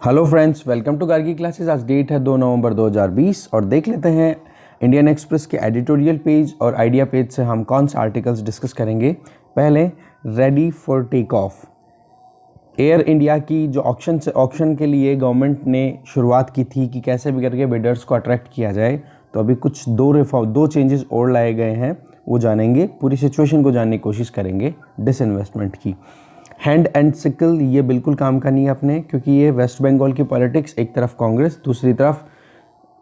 Hello friends, welcome to Gargi classes. आज date है 2 नवंबर 2020 और देख लेते हैं इंडियन एक्सप्रेस के एडिटोरियल पेज और आइडिया पेज से हम कौन से आर्टिकल्स डिस्कस करेंगे। पहले ready for take off. Air India की जो ऑक्शन के लिए गवर्नमेंट ने शुरुआत की थी कि कैसे भी करके बिडर्स को अट्रैक्ट किया जाए, तो अभी कुछ दो चेंजेस और लाए गए हैं, वो जानेंगे। पूरी सिचुएशन को जानने की कोशिश करेंगे डिसइन्वेस्टमेंट की। हैंड एंड सिकल ये बिल्कुल काम का नहीं है अपने, क्योंकि ये वेस्ट बंगाल की पॉलिटिक्स, एक तरफ कांग्रेस, दूसरी तरफ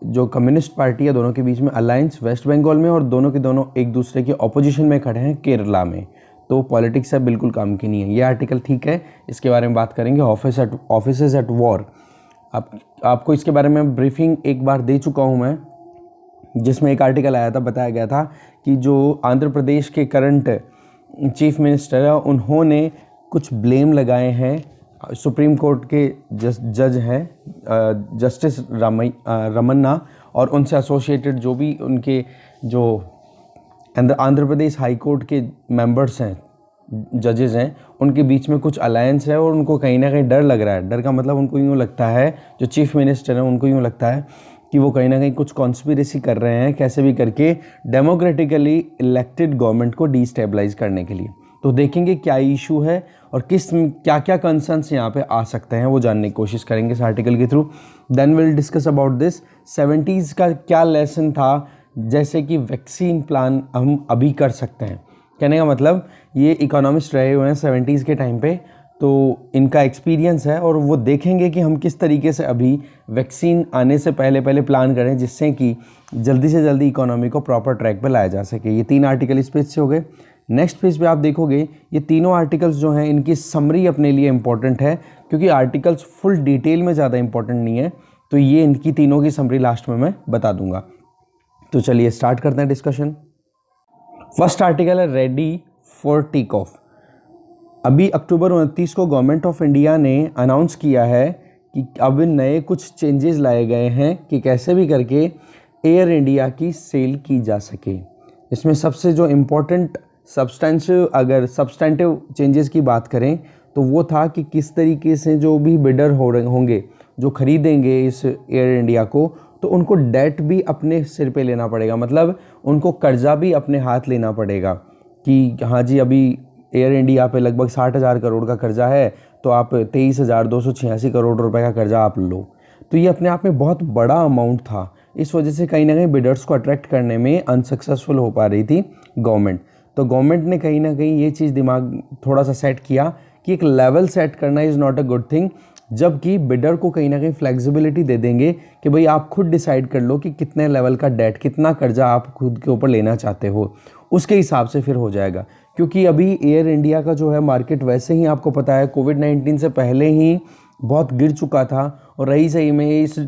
जो कम्युनिस्ट पार्टी है, दोनों के बीच में अलायंस वेस्ट बंगाल में, और दोनों के दोनों एक दूसरे के ऑपोजिशन में खड़े हैं केरला में। तो पॉलिटिक्स है बिल्कुल काम की नहीं है। ये आर्टिकल ठीक है, इसके बारे में बात करेंगे। Offices at war. आपको इसके बारे में ब्रीफिंग एक बार दे चुका हूँ मैं, जिसमें एक आर्टिकल आया था, बताया गया था कि जो आंध्र प्रदेश के करंट चीफ मिनिस्टर है, उन्होंने कुछ ब्लेम लगाए हैं सुप्रीम कोर्ट के जज हैं जस्टिस रमन्ना, और उनसे एसोसिएटेड जो भी उनके जो आंध्र प्रदेश हाई कोर्ट के मेंबर्स हैं, जजेस हैं, उनके बीच में कुछ अलायंस है और उनको कहीं ना कहीं डर लग रहा है। डर का मतलब उनको यूँ लगता है, जो चीफ मिनिस्टर हैं उनको यूँ लगता है कि वो कहीं ना कहीं कुछ कॉन्स्पिरेसी कर रहे हैं, कैसे भी करके डेमोक्रेटिकली इलेक्टेड गवर्नमेंट को डिस्टेबलाइज करने के लिए। तो देखेंगे क्या इशू है और क्या क्या कंसर्न्स यहाँ पे आ सकते हैं, वो जानने की कोशिश करेंगे इस आर्टिकल के through. Then will discuss about this 70s का क्या लेसन था, जैसे कि वैक्सीन प्लान हम अभी कर सकते हैं। कहने का मतलब ये इकोनॉमिस्ट रहे हुए हैं 70s के टाइम पे, तो इनका एक्सपीरियंस है, और वो देखेंगे कि हम किस तरीके से अभी वैक्सीन आने से पहले प्लान करें, जिससे कि जल्दी से जल्दी इकोनॉमी को प्रॉपर ट्रैक पे लाया जा सके। ये 3 आर्टिकल इस पेज से हो गए। नेक्स्ट पेज पे आप देखोगे ये तीनों आर्टिकल्स जो हैं, इनकी समरी अपने लिए इंपॉर्टेंट है, क्योंकि आर्टिकल्स फुल डिटेल में ज़्यादा इंपॉर्टेंट नहीं है, तो ये इनकी तीनों की समरी लास्ट में मैं बता दूंगा। तो चलिए स्टार्ट करते हैं डिस्कशन। फर्स्ट आर्टिकल है रेडी फॉर टेक ऑफ। अभी अक्टूबर 29 को गवर्नमेंट ऑफ इंडिया ने अनाउंस किया है कि अब नए कुछ चेंजेस लाए गए हैं कि कैसे भी करके एयर इंडिया की सेल की जा सके। इसमें सबसे जो इम्पोर्टेंट सब्सटेंटिव चेंजेस की बात करें तो वो था कि किस तरीके से जो भी बिडर होंगे, जो खरीदेंगे इस एयर इंडिया को, तो उनको डेट भी अपने सिर पे लेना पड़ेगा। मतलब उनको कर्जा भी अपने हाथ लेना पड़ेगा कि हाँ जी, अभी एयर इंडिया पे लगभग 60,000 करोड़ का कर्जा है, तो आप 23,286 करोड़ रुपए का कर्जा आप लो। तो ये अपने आप में बहुत बड़ा अमाउंट था। इस वजह से कहीं ना कहीं बिडर्स को अट्रैक्ट करने में अनसक्सेसफुल हो पा रही थी गवर्नमेंट। तो गवर्नमेंट ने कहीं ना कहीं ये चीज़ दिमाग थोड़ा सा सेट किया कि एक लेवल सेट करना is not a good thing, जबकि बिडर को कहीं ना कहीं फ्लेक्सिबिलिटी दे देंगे कि भाई आप खुद डिसाइड कर लो कि कितने लेवल का डेट, कितना कर्जा आप खुद के ऊपर लेना चाहते हो, उसके हिसाब से फिर हो जाएगा। क्योंकि अभी एयर इंडिया का जो है मार्केट वैसे ही आपको पता है कोविड-19 से पहले ही बहुत गिर चुका था, और रही सही में इस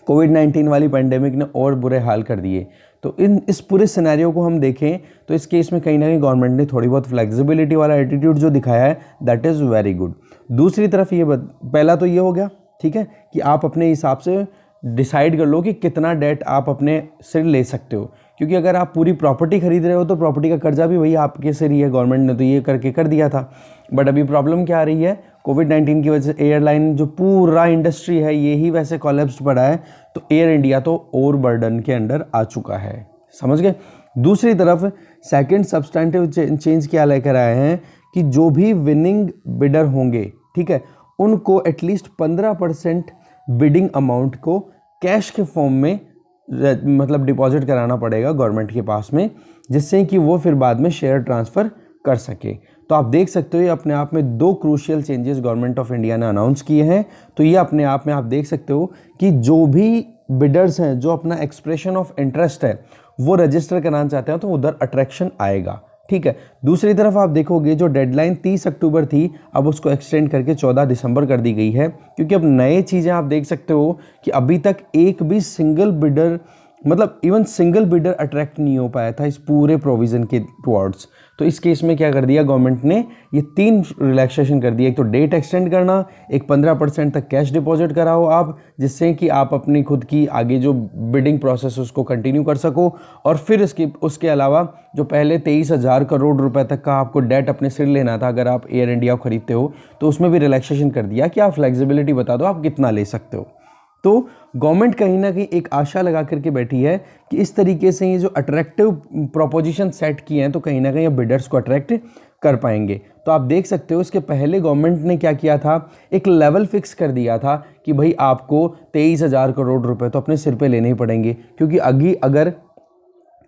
कोविड-19 वाली पेंडेमिक ने और बुरे हाल कर दिए। तो इस पूरे सिनेरियो को हम देखें तो इस केस में कहीं ना कहीं गवर्नमेंट ने थोड़ी बहुत फ्लेक्सिबिलिटी वाला एटीट्यूड जो दिखाया है, दैट इज़ वेरी गुड। दूसरी तरफ ये पहला तो ये हो गया, ठीक है, कि आप अपने हिसाब से डिसाइड कर लो कि कितना डेट आप अपने सिर ले सकते हो। क्योंकि अगर आप पूरी प्रॉपर्टी खरीद रहे हो तो प्रॉपर्टी का कर्जा भी वही आपके सिर ही है। गवर्नमेंट ने तो ये करके कर दिया था, बट अभी प्रॉब्लम क्या आ रही है, कोविड-19 की वजह से एयरलाइन जो पूरा इंडस्ट्री है ये ही वैसे कोलैप्स्ड पड़ा है, तो एयर इंडिया तो ओवर बर्डन के अंडर आ चुका है। समझ गए। दूसरी तरफ सेकंड सब्सटेंटिव चेंज क्या लेकर आए हैं कि जो भी विनिंग बिडर होंगे, ठीक है, उनको एटलीस्ट 15% बिडिंग अमाउंट को कैश के फॉर्म में मतलब डिपॉजिट कराना पड़ेगा गवर्नमेंट के पास में, जिससे कि वो फिर बाद में शेयर ट्रांसफ़र कर सके। तो आप देख सकते हो ये अपने आप में 2 crucial changes government of India ने अनाउंस किए हैं। तो ये अपने आप में आप देख सकते हो कि जो भी बिडर्स हैं, जो अपना एक्सप्रेशन ऑफ इंटरेस्ट है वो रजिस्टर कराना चाहते हैं, तो उधर अट्रैक्शन आएगा, ठीक है। दूसरी तरफ आप देखोगे जो डेडलाइन 30 अक्टूबर थी, अब उसको एक्सटेंड करके 14 दिसंबर कर दी गई है, क्योंकि अब नए चीज़ें आप देख सकते हो कि अभी तक एक भी सिंगल बिडर मतलब इवन सिंगल बिडर अट्रैक्ट नहीं हो पाया था इस पूरे प्रोविज़न के टुवर्ड्स। तो इस केस में क्या कर दिया गवर्नमेंट ने, ये 3 रिलैक्सेशन कर दिया। एक तो डेट एक्सटेंड करना, एक 15% तक कैश डिपॉजिट कराओ आप, जिससे कि आप अपनी खुद की आगे जो बिडिंग प्रोसेस उसको कंटिन्यू कर सको। और फिर उसके अलावा जो पहले 23,000 करोड़ रुपए तक का आपको डेट अपने सिर लेना था अगर आप एयर इंडिया को खरीदते हो, तो उसमें भी रिलैक्सेशन कर दिया कि आप फ्लेक्सिबिलिटी बता दो आप कितना ले सकते हो। तो गवर्नमेंट कहीं ना कहीं एक आशा लगा करके बैठी है कि इस तरीके से ये जो अट्रैक्टिव प्रोपोजिशन सेट किए हैं तो कहीं ना कहीं बिडर्स को अट्रैक्ट कर पाएंगे। तो आप देख सकते हो इसके पहले गवर्नमेंट ने क्या किया था, एक लेवल फिक्स कर दिया था कि भाई आपको 23,000 करोड़ रुपए तो अपने सिर पे लेने ही पड़ेंगे, क्योंकि अगर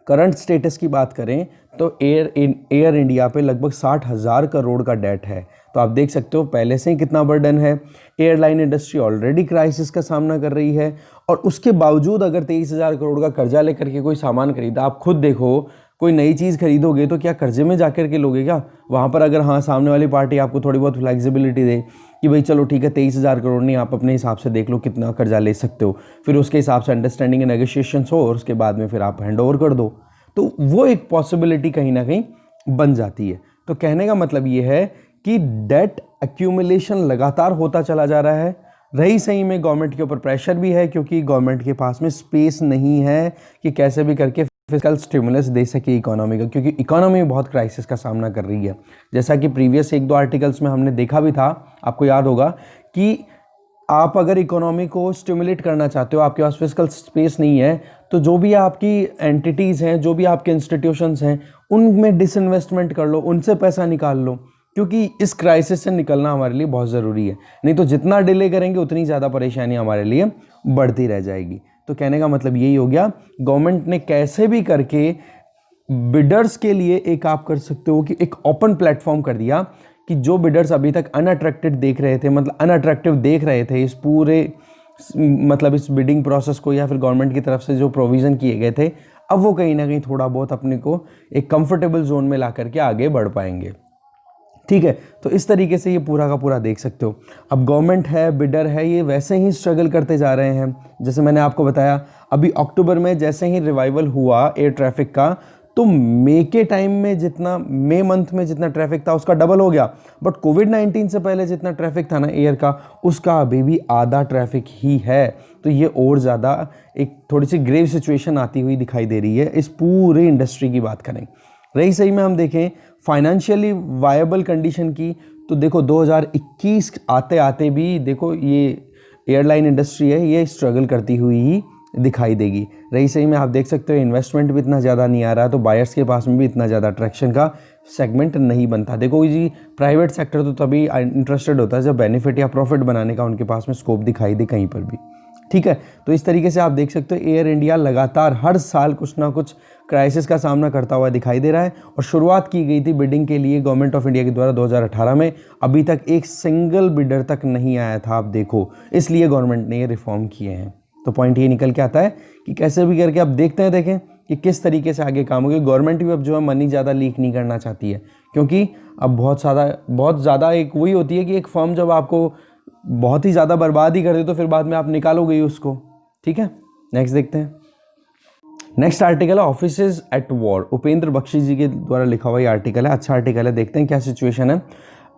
करंट स्टेटस की बात करें तो एयर इंडिया पे लगभग 60,000 करोड़ का डेट है। तो आप देख सकते हो पहले से ही कितना बर्डन है। एयरलाइन इंडस्ट्री ऑलरेडी क्राइसिस का सामना कर रही है, और उसके बावजूद अगर 23,000 करोड़ का कर्जा लेकर के कोई सामान खरीदा, आप खुद देखो कोई नई चीज़ खरीदोगे तो क्या कर्जे में जाकर के लोगे क्या? वहाँ पर अगर हाँ सामने वाली पार्टी आपको थोड़ी बहुत फ्लेक्सिबिलिटी दे कि भाई चलो ठीक है 23,000 करोड़ नहीं, आप अपने हिसाब से देख लो कितना कर्जा ले सकते हो, फिर उसके हिसाब से अंडरस्टैंडिंग एंड नेगोशिएशंस हो और उसके बाद में फिर आप हैंड ओवर कर दो, तो वो एक पॉसिबिलिटी कहीं ना कहीं बन जाती है। तो कहने का मतलब ये है कि डेट एक्यूमुलेशन लगातार होता चला जा रहा है। रही सही में गवर्नमेंट के ऊपर प्रेशर भी है, क्योंकि गवर्नमेंट के पास में स्पेस नहीं है कि कैसे भी करके फिस्कल स्टिमुलस दे सके इकोनॉमी का, क्योंकि इकोनॉमी बहुत क्राइसिस का सामना कर रही है। जैसा कि प्रीवियस 1-2 आर्टिकल्स में हमने देखा भी था, आपको याद होगा कि आप अगर इकोनॉमी को स्टिमुलेट करना चाहते हो, आपके पास फिस्कल स्पेस नहीं है, तो जो भी आपकी एंटिटीज़ हैं, जो भी आपके इंस्टीट्यूशंस हैं, उनमें डिसइन्वेस्टमेंट कर लो, उनसे पैसा निकाल लो, क्योंकि इस क्राइसिस से निकलना हमारे लिए बहुत ज़रूरी है। नहीं तो जितना डिले करेंगे उतनी ज़्यादा परेशानी हमारे लिए बढ़ती रह जाएगी। तो कहने का मतलब यही हो गया, गवर्नमेंट ने कैसे भी करके बिडर्स के लिए एक आप कर सकते हो कि एक ओपन प्लेटफॉर्म कर दिया कि जो बिडर्स अभी तक अनअट्रैक्टिव देख रहे थे इस पूरे मतलब इस बिडिंग प्रोसेस को, या फिर गवर्नमेंट की तरफ से जो प्रोविज़न किए गए थे, अब वो कहीं ना कहीं थोड़ा बहुत अपने को एक कंफर्टेबल जोन में ला करके आगे बढ़ पाएंगे। ठीक है, तो इस तरीके से ये पूरा का पूरा देख सकते हो। अब गवर्नमेंट है, बिडर है, ये वैसे ही स्ट्रगल करते जा रहे हैं। जैसे मैंने आपको बताया, अभी अक्टूबर में जैसे ही रिवाइवल हुआ एयर ट्रैफिक का, तो मई के टाइम में मई मंथ में जितना ट्रैफिक था उसका डबल हो गया। बट कोविड-19 से पहले जितना ट्रैफिक था ना एयर का, उसका अभी भी आधा ट्रैफिक ही है। तो ये और ज़्यादा एक थोड़ी सी ग्रेव सिचुएशन आती हुई दिखाई दे रही है इस पूरे इंडस्ट्री की बात करें। रही सही में हम देखें फाइनेंशियली वायबल कंडीशन की, तो देखो 2021 आते आते भी देखो ये एयरलाइन इंडस्ट्री है, ये स्ट्रगल करती हुई ही दिखाई देगी। रही सही में आप देख सकते हो इन्वेस्टमेंट भी इतना ज़्यादा नहीं आ रहा, तो बायर्स के पास में भी इतना ज़्यादा अट्रैक्शन का सेगमेंट नहीं बनता। देखो जी, प्राइवेट सेक्टर तो तभी इंटरेस्टेड होता है जब बेनिफिट या प्रॉफिट बनाने का उनके पास में स्कोप दिखाई दे कहीं पर भी। ठीक है, तो इस तरीके से आप देख सकते हो एयर इंडिया लगातार हर साल कुछ ना कुछ क्राइसिस का सामना करता हुआ दिखाई दे रहा है। और शुरुआत की गई थी बिडिंग के लिए गवर्नमेंट ऑफ इंडिया के द्वारा 2018 में, अभी तक एक सिंगल बिडर तक नहीं आया था, आप देखो, इसलिए गवर्नमेंट ने ये रिफॉर्म किए हैं। तो पॉइंट ये निकल के आता है कि कैसे भी करके अब देखें कि किस तरीके से आगे काम होगा। गवर्नमेंट भी अब जो है मनी ज़्यादा लीक नहीं करना चाहती है, क्योंकि अब बहुत ज़्यादा एक वही होती है कि एक फर्म जब आपको बहुत ही ज़्यादा बर्बाद ही कर दे तो फिर बाद में आप निकालोगे ही उसको। ठीक है, नेक्स्ट देखते हैं। नेक्स्ट आर्टिकल है offices at war, Upendra Bakshi ji के द्वारा लिखा हुआ ये आर्टिकल है। अच्छा आर्टिकल है, देखते हैं क्या सिचुएशन है।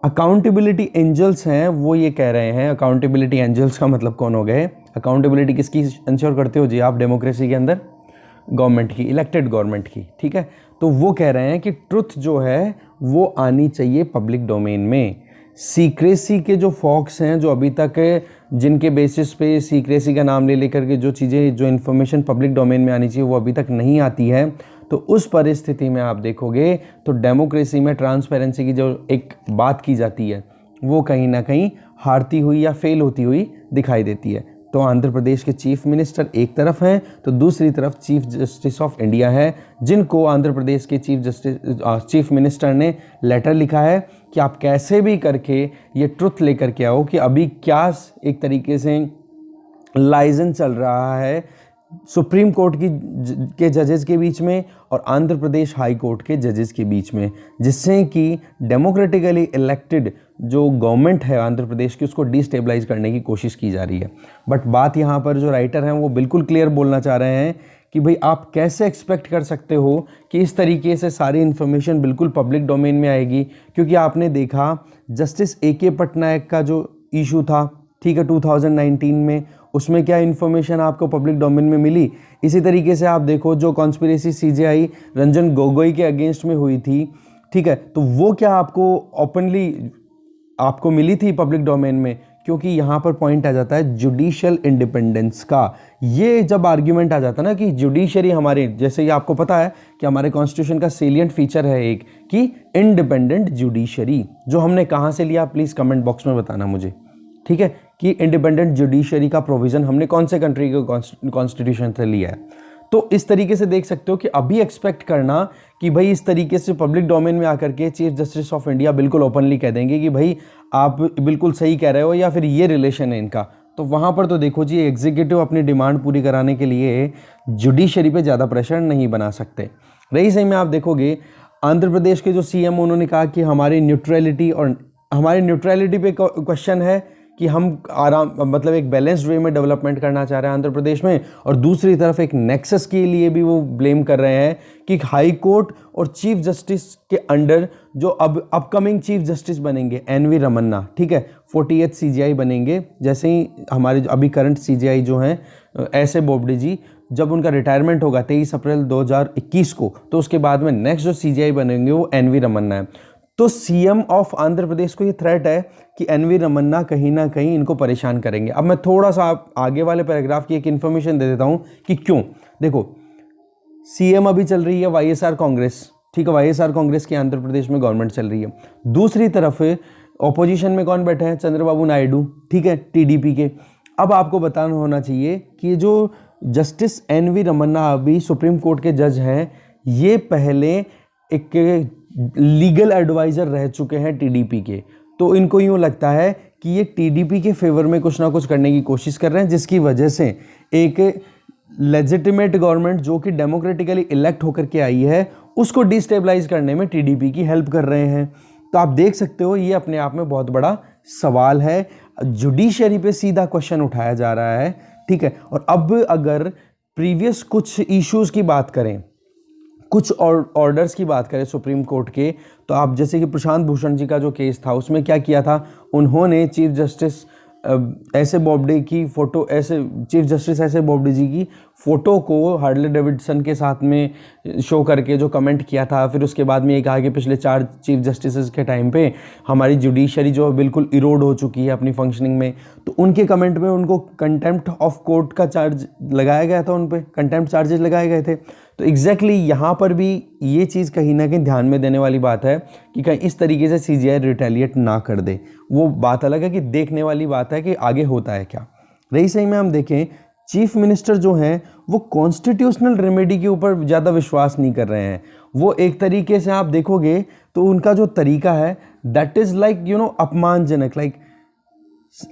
अकाउंटेबिलिटी एंजल्स हैं, वो ये कह रहे हैं, अकाउंटेबिलिटी एंजल्स का मतलब कौन हो गए? अकाउंटेबिलिटी किसकी इंश्योर करते हो जी आप डेमोक्रेसी के अंदर? गवर्नमेंट की, इलेक्टेड गवर्नमेंट की। ठीक है, तो वो कह रहे हैं कि ट्रुथ जो है वो आनी चाहिए पब्लिक डोमेन में। सीक्रेसी के जो फॉक्स हैं, जो अभी तक जिनके बेसिस पे सीक्रेसी का नाम ले लेकर के जो चीज़ें, जो इन्फॉर्मेशन पब्लिक डोमेन में आनी चाहिए वो अभी तक नहीं आती है, तो उस परिस्थिति में आप देखोगे तो डेमोक्रेसी में ट्रांसपेरेंसी की जो एक बात की जाती है वो कहीं ना कहीं हारती हुई या फेल होती हुई दिखाई देती है। तो आंध्र प्रदेश के चीफ मिनिस्टर एक तरफ हैं, तो दूसरी तरफ चीफ जस्टिस ऑफ इंडिया है, जिनको आंध्र प्रदेश के चीफ मिनिस्टर ने लेटर लिखा है कि आप कैसे भी करके ये ट्रुथ लेकर के आओ कि अभी क्या एक तरीके से लाइजेंस चल रहा है सुप्रीम कोर्ट के जजेस के बीच में और आंध्र प्रदेश हाई कोर्ट के जजेस के बीच में, जिससे कि डेमोक्रेटिकली इलेक्टेड जो गवर्नमेंट है आंध्र प्रदेश की उसको डिस्टेबलाइज करने की कोशिश की जा रही है। बट बात यहाँ पर जो राइटर हैं वो बिल्कुल क्लियर बोलना चाह रहे हैं कि भाई आप कैसे एक्सपेक्ट कर सकते हो कि इस तरीके से सारी इन्फॉर्मेशन बिल्कुल पब्लिक डोमेन में आएगी, क्योंकि आपने देखा जस्टिस AK पटनायक का जो इशू था, ठीक है, 2019 में, उसमें क्या इन्फॉर्मेशन आपको पब्लिक डोमेन में मिली। इसी तरीके से आप देखो जो कॉन्स्पिरेसी CJI रंजन गोगोई के अगेंस्ट में हुई थी, ठीक है, तो वो क्या आपको ओपनली आपको मिली थी पब्लिक डोमेन में, क्योंकि यहाँ पर पॉइंट आ जाता है जुडिशियल इंडिपेंडेंस का। ये जब आर्ग्यूमेंट आ जाता है ना कि जुडिशरी हमारे, जैसे ये आपको पता है कि हमारे कॉन्स्टिट्यूशन का सेलिएंट फीचर है एक कि इंडिपेंडेंट जुडिशरी, जो हमने कहाँ से लिया प्लीज़ कमेंट बॉक्स में बताना मुझे, ठीक है, कि इंडिपेंडेंट जुडिशरी का प्रोविज़न हमने कौन से कंट्री के कॉन्स्टिट्यूशन से लिया है। तो इस तरीके से देख सकते हो कि अभी एक्सपेक्ट करना कि भाई इस तरीके से पब्लिक डोमेन में आकर के चीफ जस्टिस ऑफ इंडिया बिल्कुल ओपनली कह देंगे कि भाई आप बिल्कुल सही कह रहे हो या फिर ये रिलेशन है इनका, तो वहाँ पर तो देखो जी एग्जीक्यूटिव अपनी डिमांड पूरी कराने के लिए जुडिशरी पे ज़्यादा प्रेशर नहीं बना सकते। रही सही में आप देखोगे आंध्र प्रदेश के जो CM उन्होंने कहा कि हमारी न्यूट्रलिटी पे क्वेश्चन है कि हम आराम मतलब एक बैलेंस्ड वे में डेवलपमेंट करना चाह रहे हैं आंध्र प्रदेश में, और दूसरी तरफ एक नेक्सस के लिए भी वो ब्लेम कर रहे हैं कि हाई कोर्ट और चीफ जस्टिस के अंडर जो अब अपकमिंग चीफ जस्टिस बनेंगे NV रमन्ना, ठीक है, 48th CJI बनेंगे, जैसे ही हमारे अभी करंट CJI जो हैं ऐसे बोबडे जी, जब उनका रिटायरमेंट होगा 23 अप्रैल 2021 को, तो उसके बाद में नेक्स्ट जो CJI बनेंगे वो NV रमन्ना है। तो CM ऑफ आंध्र प्रदेश को ये थ्रेट है कि NV रमन्ना कहीं ना कहीं इनको परेशान करेंगे। अब मैं थोड़ा सा आगे वाले पैराग्राफ की एक इन्फॉर्मेशन दे देता हूँ कि क्यों। देखो CM अभी चल रही है YSR कांग्रेस, ठीक है, YSR कांग्रेस की आंध्र प्रदेश में गवर्नमेंट चल रही है। दूसरी तरफ ऑपोजिशन में कौन बैठे हैं, चंद्रबाबू नायडू, ठीक है, TDP के। अब आपको बताना होना चाहिए कि जो जस्टिस NV रमन्ना अभी सुप्रीम कोर्ट के जज हैं, ये पहले एक लीगल एडवाइज़र रह चुके हैं TDP के, तो इनको यूँ लगता है कि ये TDP के फेवर में कुछ ना कुछ करने की कोशिश कर रहे हैं, जिसकी वजह से एक लेजिटिमेट गवर्नमेंट जो कि डेमोक्रेटिकली इलेक्ट होकर के आई है उसको डिस्टेबलाइज करने में TDP की हेल्प कर रहे हैं। तो आप देख सकते हो ये अपने आप में बहुत बड़ा सवाल है, जुडिशरी पे सीधा क्वेश्चन उठाया जा रहा है, ठीक है। और अब अगर प्रीवियस कुछ इश्यूज़ की बात करें, कुछ ऑर्डर्स की बात करें सुप्रीम कोर्ट के, तो आप जैसे कि प्रशांत भूषण जी का जो केस था उसमें क्या किया था, उन्होंने चीफ जस्टिस ऐसे बोबडे की फ़ोटो, ऐसे चीफ जस्टिस ऐसे बोबडे जी की फ़ोटो को हार्ले डेविडसन के साथ में शो करके जो कमेंट किया था, फिर उसके बाद में ये कहा कि पिछले 4 चीफ जस्टिस के टाइम पे हमारी जुडिशरी जो बिल्कुल इरोड हो चुकी है अपनी फंक्शनिंग में, तो उनके कमेंट में उनको कंटेम्प्ट ऑफ कोर्ट का चार्ज लगाया गया था, उन पर कंटेम्प्ट चार्जेस लगाए गए थे। तो एग्जैक्टली यहाँ पर भी ये चीज़ कहीं ना कहीं ध्यान में देने वाली बात है कि कहीं इस तरीके से CJI रिटेलिएट ना कर दे। वो बात अलग है कि देखने वाली बात है कि आगे होता है क्या। रही सही में हम देखें, चीफ मिनिस्टर जो हैं वो कॉन्स्टिट्यूशनल रेमेडी के ऊपर ज़्यादा विश्वास नहीं कर रहे हैं। वो एक तरीके से आप देखोगे तो उनका जो तरीका है दैट इज़ लाइक अपमानजनक, लाइक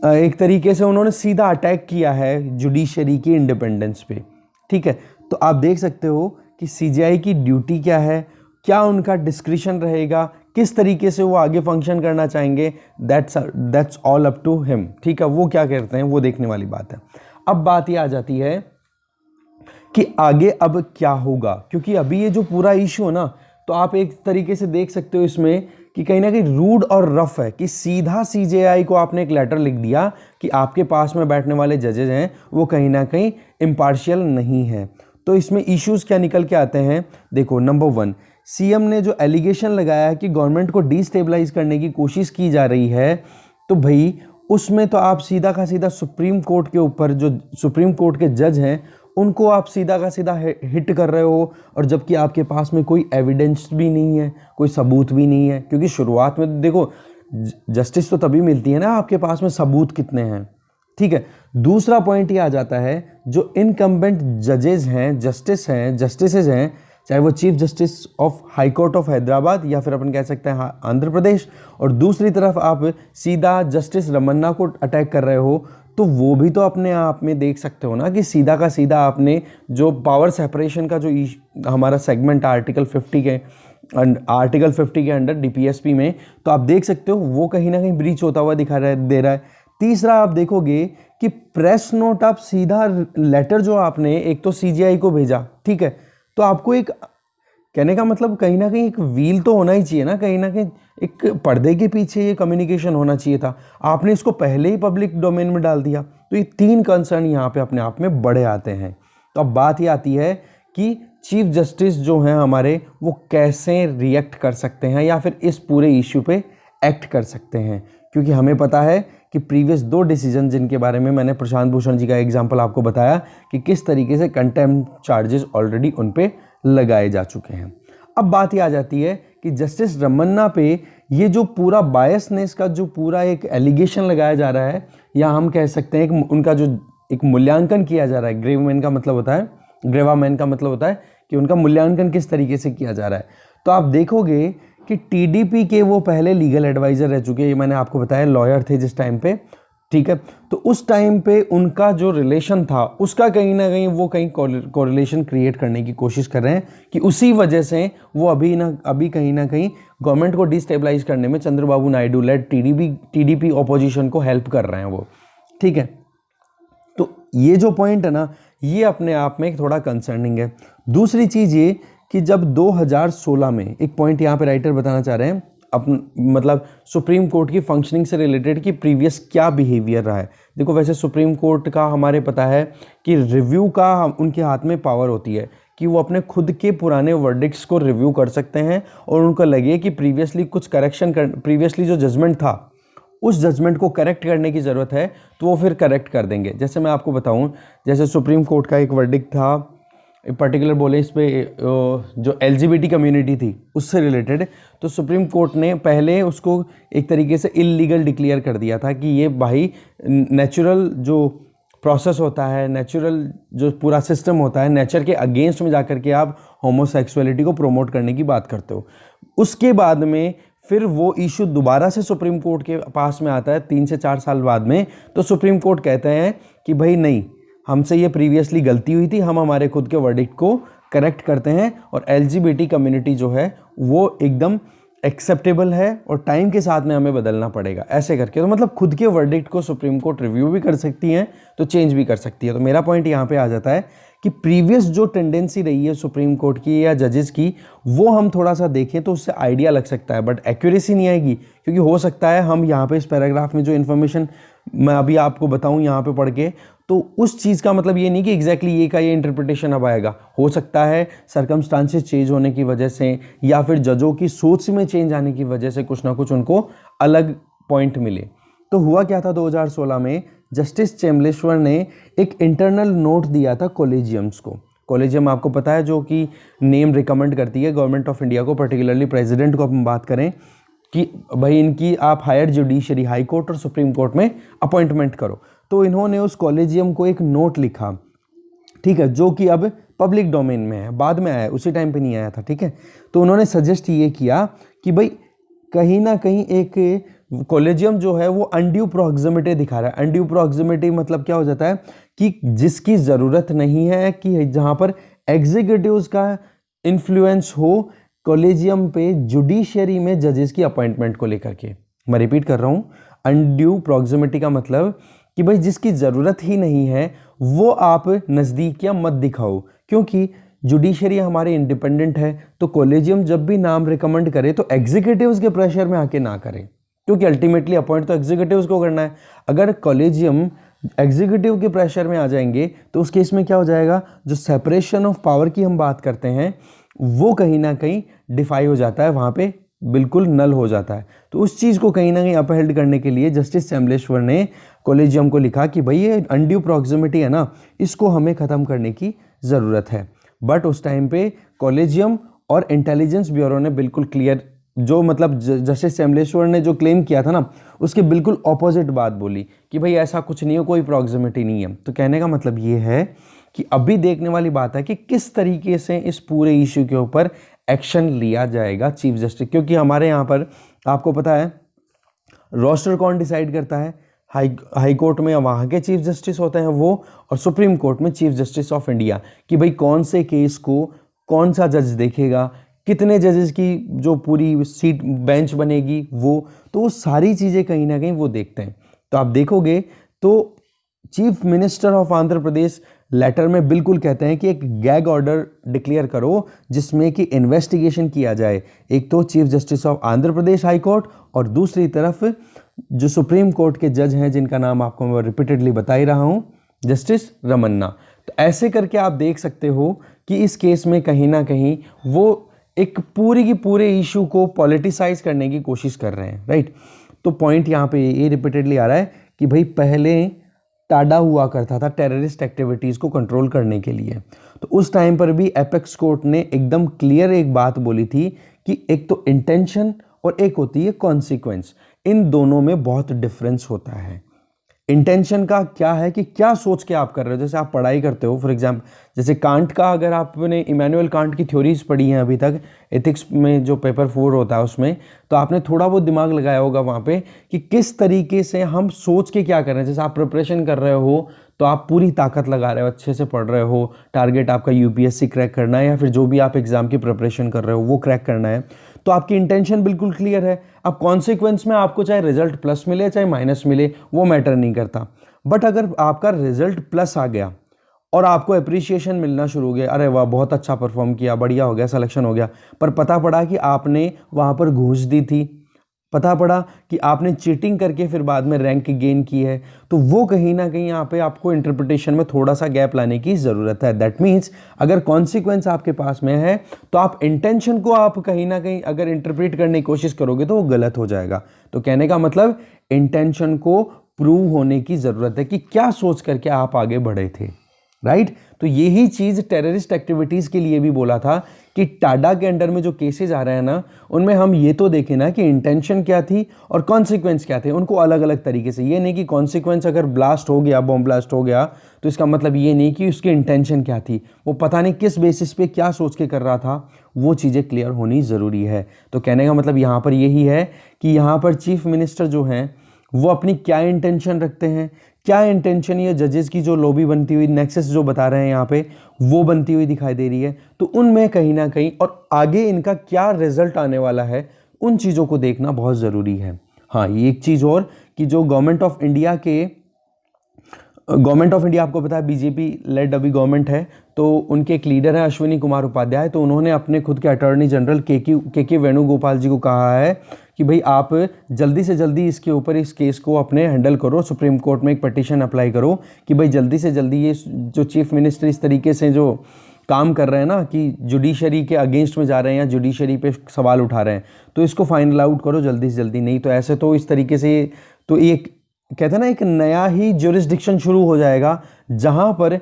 एक तरीके से उन्होंने सीधा अटैक किया है जुडिशरी की इंडिपेंडेंस पे, ठीक है। तो आप देख सकते हो कि CJI की ड्यूटी क्या है, क्या उनका डिस्क्रिशन रहेगा, किस तरीके से वो आगे फंक्शन करना चाहेंगे, that's all up to him, ठीक है। वो क्या करते हैं वो देखने वाली बात है। अब बात ये आ जाती है कि आगे अब क्या होगा, क्योंकि अभी ये जो पूरा इशू है ना, तो आप एक तरीके से देख सकते हो इसमें कि कहीं ना कहीं रूड और रफ है कि सीधा CJI को आपने एक लेटर लिख दिया कि आपके पास में बैठने वाले जजेज हैं वो कहीं ना कहीं इम्पार्शियल नहीं है। तो इसमें इश्यूज़ क्या निकल के आते हैं, देखो नंबर 1, CM ने जो एलिगेशन लगाया है कि गवर्नमेंट को डिस्टेबलाइज करने की कोशिश की जा रही है, तो भाई उसमें तो आप सीधा का सीधा सुप्रीम कोर्ट के ऊपर जो सुप्रीम कोर्ट के जज हैं उनको आप सीधा का सीधा हिट कर रहे हो, और जबकि आपके पास में कोई एविडेंस भी नहीं है, कोई सबूत भी नहीं है। क्योंकि शुरुआत में देखो जस्टिस तो तभी मिलती है ना आपके पास में सबूत कितने हैं, ठीक है। दूसरा पॉइंट ये आ जाता है जो इनकम्बेंट जजेस हैं, जस्टिसेज हैं, चाहे वो chief justice of high court of Hyderabad या फिर अपन कह सकते हैं आंध्र प्रदेश, और दूसरी तरफ आप सीधा जस्टिस रमन्ना को अटैक कर रहे हो, तो वो भी तो अपने आप में देख सकते हो ना कि सीधा का सीधा आपने जो पावर सेपरेशन का जो हमारा सेगमेंट आर्टिकल 50 के अंडर DPSP में, तो आप देख सकते हो वो कहीं ना कहीं ब्रीच होता हुआ दे रहा है। तीसरा आप देखोगे कि प्रेस नोट आप सीधा लेटर जो आपने एक तो सीजीआई को भेजा, ठीक है, तो आपको एक कहने का मतलब कहीं ना कहीं एक व्हील तो होना ही चाहिए ना कहीं एक पर्दे के पीछे ये कम्युनिकेशन होना चाहिए था। आपने इसको पहले ही पब्लिक डोमेन में डाल दिया। तो ये 3 कंसर्न यहाँ पे अपने आप में बड़े आते हैं। तो अब बात ये आती है कि चीफ जस्टिस जो हैं हमारे, वो कैसे रिएक्ट कर सकते हैं या फिर इस पूरे इश्यू पे एक्ट कर सकते हैं। क्योंकि हमें पता है कि प्रीवियस 2 डिसीजन जिनके बारे में मैंने प्रशांत भूषण जी का एग्जाम्पल आपको बताया कि किस तरीके से कंटेम्प्ट चार्जेस ऑलरेडी उन पे लगाए जा चुके हैं। अब बात ये आ जाती है कि जस्टिस रमन्ना पे ये जो पूरा बायसनेस का जो पूरा एक एलिगेशन लगाया जा रहा है, या हम कह सकते हैं उनका जो एक मूल्यांकन किया जा रहा है, ग्रेवामैन का मतलब होता है कि उनका मूल्यांकन किस तरीके से किया जा रहा है। तो आप देखोगे कि टीडीपी के वो पहले लीगल एडवाइजर रह चुके हैं, ये मैंने आपको बताया, लॉयर थे जिस टाइम पे, ठीक है। तो उस टाइम पे उनका जो रिलेशन था उसका कहीं ना कहीं वो कहीं कोरिलेशन क्रिएट करने की कोशिश कर रहे हैं कि उसी वजह से वो अभी कहीं ना कहीं गवर्नमेंट को डिस्टेबलाइज करने में Chandrababu Naidu led TDP opposition को हेल्प कर रहे हैं वो, ठीक है। तो ये जो पॉइंट है ना, ये अपने आप में थोड़ा कंसर्निंग है। दूसरी चीज़ ये कि जब 2016 में एक पॉइंट यहाँ पे राइटर बताना चाह रहे हैं, मतलब सुप्रीम कोर्ट की फंक्शनिंग से रिलेटेड कि प्रीवियस क्या बिहेवियर रहा है। देखो वैसे सुप्रीम कोर्ट का हमारे पता है कि रिव्यू का उनके हाथ में पावर होती है कि वो अपने खुद के पुराने वर्डिक्ट्स को रिव्यू कर सकते हैं और उनको लगे कि प्रीवियसली जो जजमेंट था उस जजमेंट को करेक्ट करने की ज़रूरत है तो वो फिर करेक्ट कर देंगे। जैसे मैं आपको बताऊं, जैसे सुप्रीम कोर्ट का एक वर्डिक्ट था पर्टिकुलर बोले इस पे जो एलजीबीटी कम्युनिटी थी उससे रिलेटेड, तो सुप्रीम कोर्ट ने पहले उसको एक तरीके से इल्लीगल डिक्लेयर कर दिया था कि ये भाई नेचुरल जो प्रोसेस होता है, नेचुरल जो पूरा सिस्टम होता है, नेचर के अगेंस्ट में जाकर के आप होमोसेक्सुअलिटी को प्रमोट करने की बात करते हो। उसके बाद में फिर वो इशू दोबारा से सुप्रीम कोर्ट के पास में आता है 3 से 4 साल बाद में, तो सुप्रीम कोर्ट कहते हैं कि भाई नहीं, हमसे ये प्रीवियसली गलती हुई थी, हम हमारे खुद के वर्डिक्ट को करेक्ट करते हैं और एलजीबीटी कम्युनिटी जो है वो एकदम एक्सेप्टेबल है और टाइम के साथ में हमें बदलना पड़ेगा, ऐसे करके। तो मतलब खुद के वर्डिक्ट को सुप्रीम कोर्ट रिव्यू भी कर सकती है तो चेंज भी कर सकती है। तो मेरा पॉइंट यहाँ पे आ जाता है कि प्रीवियस जो टेंडेंसी रही है सुप्रीम कोर्ट की या जजेस की, वो हम थोड़ा सा देखें तो उससे आइडिया लग सकता है, बट एक्यूरेसी नहीं आएगी। क्योंकि हो सकता है हम यहाँ पे इस पैराग्राफ में जो इन्फॉर्मेशन मैं अभी आपको बताऊँ यहाँ पे पढ़ के, तो उस चीज़ का मतलब ये नहीं कि एग्जैक्टली ये का ये इंटरप्रिटेशन अब आएगा। हो सकता है सर्कमस्टांसेस चेंज होने की वजह से या फिर जजों की सोच में चेंज आने की वजह से कुछ ना कुछ उनको अलग पॉइंट मिले। तो हुआ क्या था, 2016 में जस्टिस चेम्बलेश्वर ने एक इंटरनल नोट दिया था कॉलेजियम्स को। कॉलेजियम आपको पता है जो कि नेम रिकमेंड करती है गवर्नमेंट ऑफ इंडिया को, पर्टिकुलरली प्रेसिडेंट को अपन बात करें कि भाई इनकी आप हायर जुडिशरी हाई कोर्ट और सुप्रीम कोर्ट में अपॉइंटमेंट करो। तो इन्होंने उस कॉलेजियम को एक नोट लिखा, ठीक है, जो कि अब पब्लिक डोमेन में है, बाद में आया, उसी टाइम पे नहीं आया था, ठीक है। तो उन्होंने सजेस्ट ये किया कि भाई कहीं ना कहीं एक कॉलेजियम जो है वो अनड्यू प्रॉक्सिमिटी दिखा रहा है। अनड्यू प्रॉक्सिमिटी मतलब क्या हो जाता है कि जिसकी ज़रूरत नहीं है, कि जहाँ पर एग्जीक्यूटिव्स का इन्फ्लुएंस हो कॉलेजियम पे जुडिशरी में जजेस की अपॉइंटमेंट को लेकर के। मैं रिपीट कर रहा हूँ, अनड्यू प्रॉक्सिमिटी का मतलब कि भाई जिसकी ज़रूरत ही नहीं है वो आप नज़दीक या मत दिखाओ। क्योंकि जुडिशरी हमारे इंडिपेंडेंट है, तो कॉलेजियम जब भी नाम रिकमेंड करे तो एग्जीक्यूटिव्स के प्रेशर में आके ना करे, क्योंकि अल्टीमेटली अपॉइंट तो एग्जीक्यूटिव्स को करना है। अगर कॉलेजियम एग्जीक्यूटिव के प्रेशर में आ जाएंगे तो उस केस में क्या हो जाएगा, जो सेपरेशन ऑफ पावर की हम बात करते हैं वो कहीं ना कहीं डिफाई हो जाता है, वहाँ पे बिल्कुल नल हो जाता है। तो उस चीज़ को कहीं ना कहीं अपहेल्ड करने के लिए जस्टिस चेम्बलेश्वर ने कॉलेजियम को लिखा कि भाई ये अनड्यू प्रॉक्सिमिटी है ना, इसको हमें ख़त्म करने की ज़रूरत है। बट उस टाइम पे कॉलेजियम और इंटेलिजेंस ब्यूरो ने बिल्कुल क्लियर, जो मतलब जस्टिस चेम्बलेश्वर ने जो क्लेम किया था ना उसके बिल्कुल ऑपोजिट बात बोली कि भाई ऐसा कुछ नहीं है, कोई प्रॉक्सिमिटी नहीं है। तो कहने का मतलब ये है कि अभी देखने वाली बात है कि किस तरीके से इस पूरे इशू के ऊपर एक्शन लिया जाएगा चीफ जस्टिस। क्योंकि हमारे यहाँ पर आपको पता है रोस्टर कौन डिसाइड करता है, हाई कोर्ट में वहाँ के चीफ जस्टिस होते हैं वो, और सुप्रीम कोर्ट में चीफ जस्टिस ऑफ इंडिया, कि भाई कौन से केस को कौन सा जज देखेगा, कितने जजेस की जो पूरी सीट बेंच बनेगी वो, तो वो सारी चीज़ें कहीं ना कहीं वो देखते हैं। तो आप देखोगे तो chief minister of Andhra Pradesh letter में बिल्कुल कहते हैं कि एक गैग ऑर्डर डिक्लेयर करो जिसमें कि इन्वेस्टिगेशन किया जाए, एक तो chief justice of Andhra Pradesh high court और दूसरी तरफ जो सुप्रीम कोर्ट के जज हैं जिनका नाम आपको मैं रिपीटेडली बता ही रहा हूं, जस्टिस रमन्ना। तो ऐसे करके आप देख सकते हो कि इस केस में कहीं ना कहीं वो एक पूरी की पूरे इशू को पॉलिटिसाइज करने की कोशिश कर रहे हैं, राइट। तो पॉइंट यहाँ पे ये रिपीटेडली आ रहा है कि भाई पहले टाडा हुआ करता था टेररिस्ट एक्टिविटीज़ को कंट्रोल करने के लिए, तो उस टाइम पर भी एपेक्स कोर्ट ने एकदम क्लियर एक बात बोली थी कि एक तो इंटेंशन और एक होती है कॉन्सिक्वेंस, इन दोनों में बहुत डिफरेंस होता है। इंटेंशन का क्या है कि क्या सोच के आप कर रहे हो, जैसे आप पढ़ाई करते हो फॉर एग्जाम्पल, जैसे कांट का अगर आपने इमैनुअल कांट की थ्योरीज पढ़ी हैं अभी तक एथिक्स में जो पेपर 4 होता है उसमें, तो आपने थोड़ा बहुत दिमाग लगाया होगा वहाँ पे कि किस तरीके से हम सोच के क्या कर रहे हैं। जैसे आप प्रिपरेशन कर रहे हो तो आप पूरी ताकत लगा रहे हो, अच्छे से पढ़ रहे हो, टारगेट आपका यूपीएससी क्रैक करना है या फिर जो भी आप एग्जाम की प्रिपरेशन कर रहे हो वो क्रैक करना है, तो आपकी इंटेंशन बिल्कुल क्लियर है। अब कॉन्सिक्वेंस में आपको चाहे रिजल्ट प्लस मिले चाहे माइनस मिले वो मैटर नहीं करता, बट अगर आपका रिजल्ट प्लस आ गया और आपको अप्रिसिएशन मिलना शुरू हो गया, अरे वाह बहुत अच्छा परफॉर्म किया, बढ़िया हो गया, सिलेक्शन हो गया, पर पता पड़ा कि आपने वहाँ पर घूस दी थी, पता पड़ा कि आपने चीटिंग करके फिर बाद में रैंक गेन की है, तो वो कहीं ना कहीं यहाँ पे आपको इंटरप्रिटेशन में थोड़ा सा गैप लाने की ज़रूरत है। दैट मीन्स अगर कॉन्सिक्वेंस आपके पास में है तो आप इंटेंशन को आप कहीं ना कहीं अगर इंटरप्रेट करने की कोशिश करोगे तो वो गलत हो जाएगा। तो कहने का मतलब इंटेंशन को प्रूव होने की ज़रूरत है कि क्या सोच करके आप आगे बढ़े थे, राइट। तो यही चीज़ टेररिस्ट एक्टिविटीज़ के लिए भी बोला था कि टाडा के अंडर में जो केसेस आ रहे हैं ना उनमें हम ये तो देखें ना कि इंटेंशन क्या थी और कॉन्सिक्वेंस क्या थे, उनको अलग अलग तरीके से। ये नहीं कि कॉन्सिक्वेंस अगर ब्लास्ट हो गया, बॉम्ब ब्लास्ट हो गया, तो इसका मतलब ये नहीं कि उसकी इंटेंशन क्या थी, वो पता नहीं किस बेसिस पे क्या सोच के कर रहा था, वो चीज़ें क्लियर होनी ज़रूरी है। तो कहने का मतलब यहाँ पर यही है कि यहाँ पर चीफ मिनिस्टर जो हैं वो अपनी क्या इंटेंशन रखते हैं, क्या इंटेंशन ये जजेस की जो लॉबी बनती हुई नेक्सस जो बता रहे हैं यहाँ पे वो बनती हुई दिखाई दे रही है, तो उनमें कहीं ना कहीं और आगे इनका क्या रिजल्ट आने वाला है उन चीज़ों को देखना बहुत ज़रूरी है। हाँ, ये एक चीज़ और कि जो गवर्नमेंट ऑफ इंडिया आपको पता है बीजेपी लेड अभी गवर्नमेंट है, तो उनके एक लीडर हैं अश्विनी कुमार उपाध्याय, तो उन्होंने अपने खुद के अटॉर्नी जनरल के वेणुगोपाल जी को कहा है कि भाई आप जल्दी से जल्दी इसके ऊपर इस केस को अपने हैंडल करो, सुप्रीम कोर्ट में एक पटिशन अप्लाई करो कि भाई जल्दी से जल्दी ये जो चीफ मिनिस्टर इस तरीके से जो काम कर रहे हैं ना कि जुडिशरी के अगेंस्ट में जा रहे हैं या जुडिशरी पे सवाल उठा रहे हैं, तो इसको फाइनल आउट करो जल्दी से जल्दी, नहीं तो ऐसे तो इस तरीके से तो एक कहते हैं ना एक नया ही ज्यूरिसडिक्शन शुरू हो जाएगा जहां पर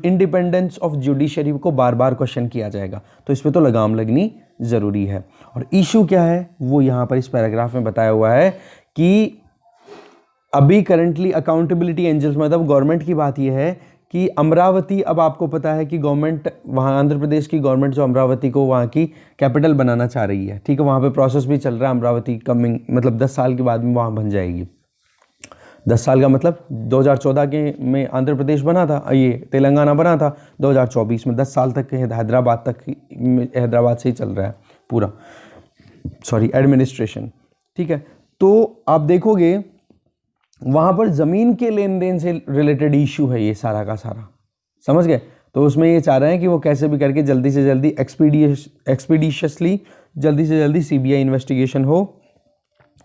इंडिपेंडेंस ऑफ जुडिशरी को बार बार क्वेश्चन किया जाएगा, तो इस पे तो लगाम लगनी ज़रूरी है। और इशू क्या है वो यहाँ पर इस पैराग्राफ में बताया हुआ है कि अभी करंटली अकाउंटेबिलिटी एंजल्स मतलब गवर्नमेंट की बात यह है कि अमरावती, अब आपको पता है कि गवर्नमेंट वहाँ आंध्र प्रदेश की गवर्नमेंट जो अमरावती को वहाँ की कैपिटल बनाना चाह रही है, ठीक है, वहाँ पे प्रोसेस भी चल रहा है, अमरावती कमिंग मतलब 10 साल के बाद में वहाँ बन जाएगी। 10 साल का मतलब 2014 के में आंध्र प्रदेश बना था, ये तेलंगाना बना था 2024 में, 10 साल तक हैदराबाद से ही चल रहा है पूरा एडमिनिस्ट्रेशन, ठीक है। तो आप देखोगे वहाँ पर ज़मीन के लेन देन से रिलेटेड इशू है ये सारा का सारा, समझ गए। तो उसमें ये चाह रहे हैं कि वो कैसे भी करके जल्दी से जल्दी एक्सपीडिशियसली जल्दी से जल्दी सीबीआई इन्वेस्टिगेशन हो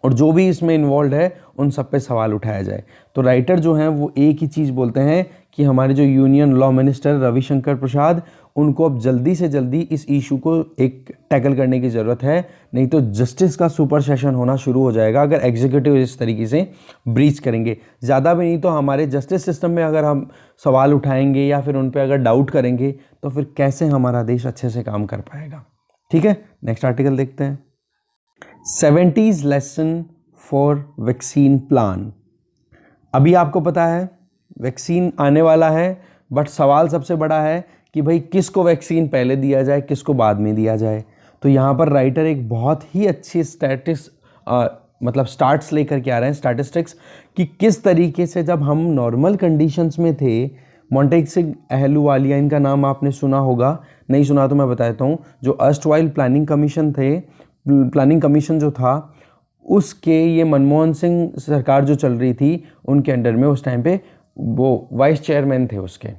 और जो भी इसमें इन्वॉल्व है उन सब पे सवाल उठाया जाए। तो राइटर जो हैं वो एक ही चीज़ बोलते हैं कि हमारे जो यूनियन लॉ मिनिस्टर रविशंकर प्रसाद, उनको अब जल्दी से जल्दी इस इशू को एक टैकल करने की ज़रूरत है, नहीं तो जस्टिस का सुपर सेशन होना शुरू हो जाएगा अगर एग्जीक्यूटिव इस तरीके से ब्रीच करेंगे। ज़्यादा भी नहीं तो हमारे जस्टिस सिस्टम में अगर हम सवाल उठाएंगे या फिर उन पर अगर डाउट करेंगे तो फिर कैसे हमारा देश अच्छे से काम कर पाएगा। ठीक है, नेक्स्ट आर्टिकल देखते हैं। 70s lesson for vaccine plan. अभी आपको पता है वैक्सीन आने वाला है, बट सवाल सबसे बड़ा है कि भाई किसको वैक्सीन पहले दिया जाए, किसको बाद में दिया जाए। तो यहाँ पर राइटर एक बहुत ही अच्छी स्टार्ट्स लेकर के आ रहे हैं, स्टैटिस्टिक्स, कि किस तरीके से जब हम नॉर्मल कंडीशंस में थे, मॉन्टेस्क्यू अहलूवालिया, इनका नाम आपने सुना होगा, नहीं सुना तो मैं बता देता हूँ, जो अर्स्टवाइल प्लानिंग कमीशन जो था उसके ये मनमोहन सिंह सरकार जो चल रही थी उनके अंडर में उस टाइम पे वो वाइस चेयरमैन थे उसके,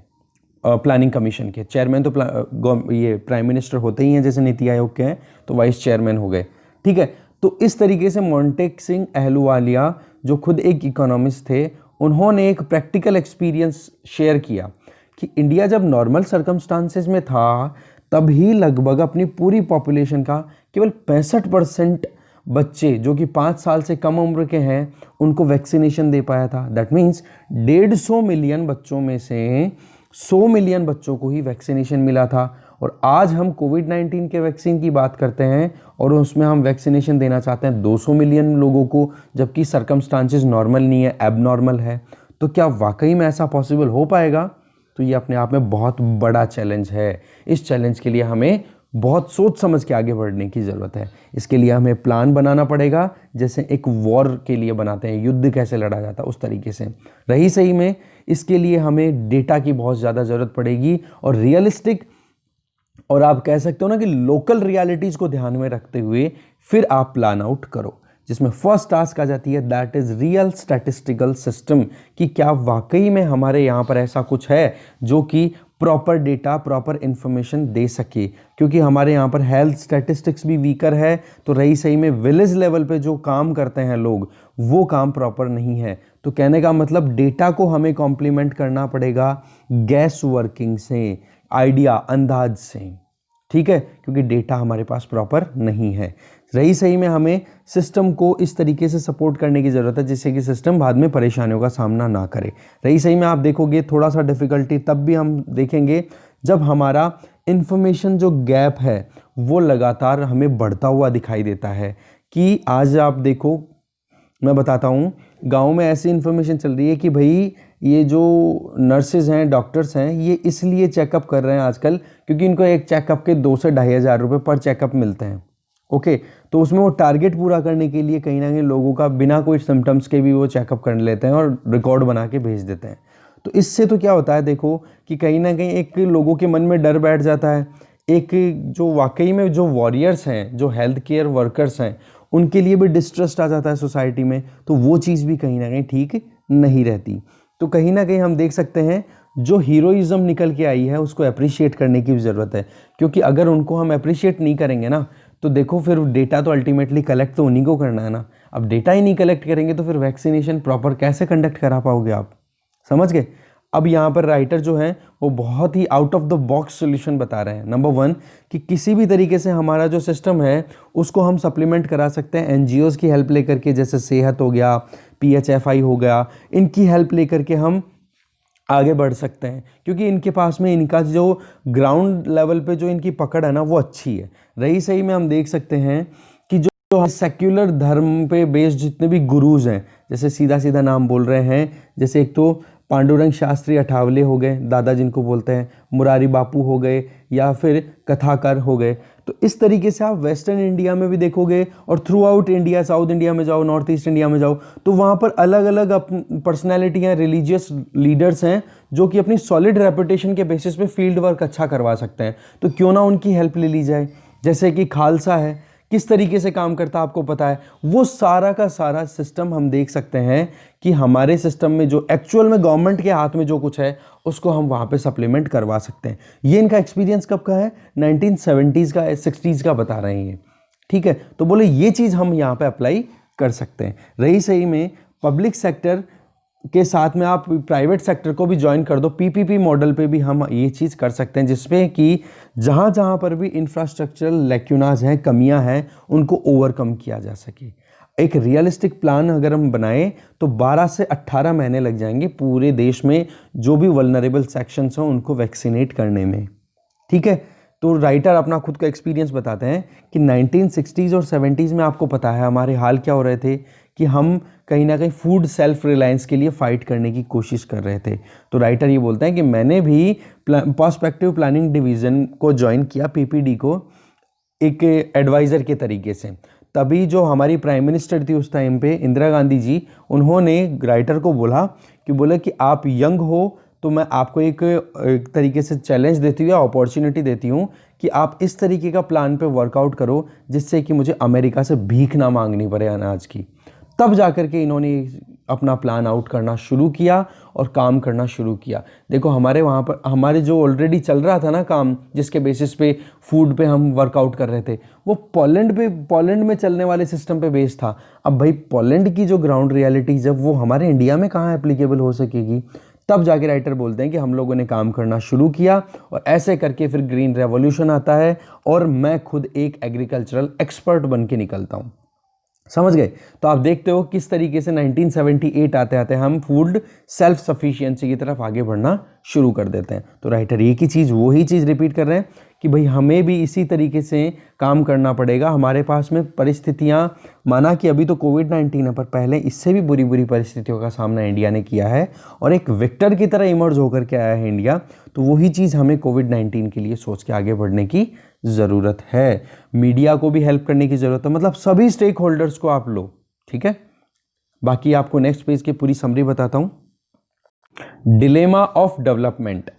प्लानिंग कमीशन के। चेयरमैन तो ये प्राइम मिनिस्टर होते ही हैं, जैसे नीति आयोग के हैं, तो वाइस चेयरमैन हो गए, ठीक है। तो इस तरीके से मोंटेक सिंह अहलूवालिया जो खुद एक इकोनॉमिस्ट थे, उन्होंने एक प्रैक्टिकल एक्सपीरियंस शेयर किया कि इंडिया जब नॉर्मल सर्कमस्टांसेस में था तभी लगभग अपनी पूरी पॉपुलेशन का केवल 65% बच्चे जो कि 5 साल से कम उम्र के हैं उनको वैक्सीनेशन दे पाया था। दैट मीन्स 150 मिलियन बच्चों में से 100 मिलियन बच्चों को ही वैक्सीनेशन मिला था। और आज हम कोविड-19 के वैक्सीन की बात करते हैं और उसमें हम वैक्सीनेशन देना चाहते हैं 200 मिलियन लोगों को, जबकि सर्कमस्टांसेस नॉर्मल नहीं है, एबनॉर्मल है। तो क्या वाकई में ऐसा पॉसिबल हो पाएगा? तो ये अपने आप में बहुत बड़ा चैलेंज है। इस चैलेंज के लिए हमें बहुत सोच समझ के आगे बढ़ने की ज़रूरत है। इसके लिए हमें प्लान बनाना पड़ेगा, जैसे एक वॉर के लिए बनाते हैं, युद्ध कैसे लड़ा जाता है उस तरीके से। रही सही में इसके लिए हमें डेटा की बहुत ज़्यादा ज़रूरत पड़ेगी और रियलिस्टिक, और आप कह सकते हो ना कि लोकल रियलिटीज़ को ध्यान में रखते हुए फिर आप प्लान आउट करो, जिसमें फर्स्ट टास्क आ जाती है that is real statistical system, कि क्या वाकई में हमारे यहाँ पर ऐसा कुछ है जो कि प्रॉपर डेटा, प्रॉपर इन्फॉर्मेशन दे सके। क्योंकि हमारे यहाँ पर हेल्थ स्टैटिस्टिक्स भी वीकर है, तो रही सही में विलेज लेवल पे जो काम करते हैं लोग, वो काम प्रॉपर नहीं है। तो कहने का मतलब डेटा को हमें कॉम्प्लीमेंट करना पड़ेगा गैस वर्किंग से, आइडिया, अंदाज से, ठीक है, क्योंकि डेटा हमारे पास प्रॉपर नहीं है। रही सही में हमें सिस्टम को इस तरीके से सपोर्ट करने की ज़रूरत है जिससे कि सिस्टम बाद में परेशानियों का सामना ना करे। रही सही में आप देखोगे थोड़ा सा डिफ़िकल्टी तब भी हम देखेंगे जब हमारा इन्फॉर्मेशन जो गैप है वो लगातार हमें बढ़ता हुआ दिखाई देता है। कि आज आप देखो, मैं बताता हूँ, गांव में ऐसी इन्फॉर्मेशन चल रही है कि भाई ये जो नर्सेज हैं, डॉक्टर्स हैं, ये इसलिए चेकअप कर रहे हैं आजकल क्योंकि इनको एक चेकअप के 2 से 2,500 रुपये पर चेकअप मिलते हैं। ओके, तो उसमें वो टारगेट पूरा करने के लिए कहीं ना कहीं लोगों का बिना कोई सिम्टम्स के भी वो चेकअप कर लेते हैं और रिकॉर्ड बना के भेज देते हैं। तो इससे तो क्या होता है, देखो कि कहीं ना कहीं एक लोगों के मन में डर बैठ जाता है। एक जो वाकई में जो वॉरियर्स हैं, जो हेल्थ केयर वर्कर्स हैं, उनके लिए भी डिस्ट्रस्ट आ जाता है सोसाइटी में। तो वो चीज़ भी कहीं ना कहीं ठीक नहीं रहती। तो कहीं ना कहीं हम देख सकते हैं जो हीरोइज़म निकल के आई है उसको अप्रिशिएट करने की भी ज़रूरत है, क्योंकि अगर उनको हम अप्रिशिएट नहीं करेंगे ना, तो देखो फिर डेटा तो अल्टीमेटली कलेक्ट तो उन्हीं को करना है ना। अब डेटा ही नहीं कलेक्ट करेंगे तो फिर वैक्सीनेशन प्रॉपर कैसे कंडक्ट करा पाओगे आप? समझ गए? अब यहाँ पर राइटर जो हैं वो बहुत ही out of the box solution बता रहे हैं। नंबर 1 कि किसी भी तरीके से हमारा जो सिस्टम है उसको हम सप्लीमेंट करा सकते हैं एनजीओज़ की हेल्प लेकर के, जैसे सेहत हो गया, PHFI हो गया, इनकी हेल्प लेकर के हम आगे बढ़ सकते हैं, क्योंकि इनके पास में इनका जो ग्राउंड लेवल पे जो इनकी पकड़ है ना वो अच्छी है। रही सही में हम देख सकते हैं कि जो सेक्युलर धर्म पे बेस्ड जितने भी गुरुज हैं, जैसे सीधा सीधा नाम बोल रहे हैं, जैसे एक तो पांडुरंग शास्त्री अठावले हो गए, दादा जिनको बोलते हैं, मुरारी बापू हो गए, या फिर कथाकार हो गए। तो इस तरीके से आप वेस्टर्न इंडिया में भी देखोगे और through out India, south India में जाओ, नॉर्थ ईस्ट इंडिया में जाओ, तो वहाँ पर अलग अलग पर्सनैलिटी हैं, रिलीजियस लीडर्स हैं जो कि अपनी सॉलिड रेपुटेशन के बेसिस पे फील्ड वर्क अच्छा करवा सकते हैं। तो क्यों ना उनकी हेल्प ले ली जाए। जैसे कि खालसा है, किस तरीके से काम करता है आपको पता है। वो सारा का सारा सिस्टम हम देख सकते हैं कि हमारे सिस्टम में जो एक्चुअल में गवर्नमेंट के हाथ में जो कुछ है उसको हम वहाँ पे सप्लीमेंट करवा सकते हैं। ये इनका एक्सपीरियंस कब का है? 1970s का, 60s का बता रहे हैं ये, ठीक है। तो बोले ये चीज़ हम यहाँ पे अप्लाई कर सकते हैं। रही सही में पब्लिक सेक्टर के साथ में आप प्राइवेट सेक्टर को भी ज्वाइन कर दो, PPP मॉडल पे भी हम ये चीज़ कर सकते हैं, जिसमें कि जहाँ जहाँ पर भी इंफ्रास्ट्रक्चरल लैक्यूनाज हैं, कमियाँ हैं, उनको ओवरकम किया जा सके। एक रियलिस्टिक प्लान अगर हम बनाएं तो 12 से 18 महीने लग जाएंगे पूरे देश में जो भी वल्नरेबल सेक्शंस हैं उनको वैक्सीनेट करने में, ठीक है। तो राइटर अपना खुद का एक्सपीरियंस बताते हैं कि 1960s और 70s में आपको पता है हमारे हाल क्या हो रहे थे कि हम कहीं ना कहीं फूड सेल्फ रिलायंस के लिए फ़ाइट करने की कोशिश कर रहे थे। तो राइटर ये बोलते हैं कि मैंने भी पर्सपेक्टिव प्लानिंग डिवीज़न को ज्वाइन किया, PPD को, एक एडवाइज़र के तरीके से। तभी जो हमारी प्राइम मिनिस्टर थी उस टाइम पे, इंदिरा गांधी जी, उन्होंने राइटर को बोला कि आप यंग हो तो मैं आपको एक तरीके से चैलेंज देती हूँ या अपॉर्चुनिटी देती हूँ कि आप इस तरीके का प्लान पे वर्कआउट करो जिससे कि मुझे अमेरिका से भीख ना मांगनी पड़े अनाज की। तब जाकर के इन्होंने अपना प्लान आउट करना शुरू किया और काम करना शुरू किया। देखो हमारे वहाँ पर हमारे जो ऑलरेडी चल रहा था ना काम, जिसके बेसिस पे फूड पे हम वर्कआउट कर रहे थे, वो पोलैंड में चलने वाले सिस्टम पे बेस्ड था। अब भाई पोलैंड की जो ग्राउंड रियलिटीज़ है वो हमारे इंडिया में कहाँ एप्लीकेबल हो सकेगी। तब जाके राइटर बोलते हैं कि हम लोगों ने काम करना शुरू किया और ऐसे करके फिर ग्रीन रेवोल्यूशन आता है और मैं खुद एक एग्रीकल्चरल एक्सपर्ट बन के निकलता हूँ। समझ गए। तो आप देखते हो किस तरीके से 1978 आते आते हम फूड सेल्फ सफिशिएंसी की तरफ आगे बढ़ना शुरू कर देते हैं। तो राइटर एक ही चीज़ वही चीज़ रिपीट कर रहे हैं कि भाई हमें भी इसी तरीके से काम करना पड़ेगा। हमारे पास में परिस्थितियां, माना कि अभी तो कोविड-19 है, पर पहले इससे भी बुरी बुरी परिस्थितियों का सामना इंडिया ने किया है और एक विक्टर की तरह इमर्ज होकर के आया है इंडिया। तो वही चीज़ हमें कोविड-19 के लिए सोच के आगे बढ़ने की ज़रूरत है। मीडिया को भी हेल्प करने की ज़रूरत है, मतलब सभी स्टेक होल्डर्स को आप लो, ठीक है। बाकी आपको नेक्स्ट पेज की पूरी समरी बताता हूँ। डिलेमा ऑफ डेवलपमेंट,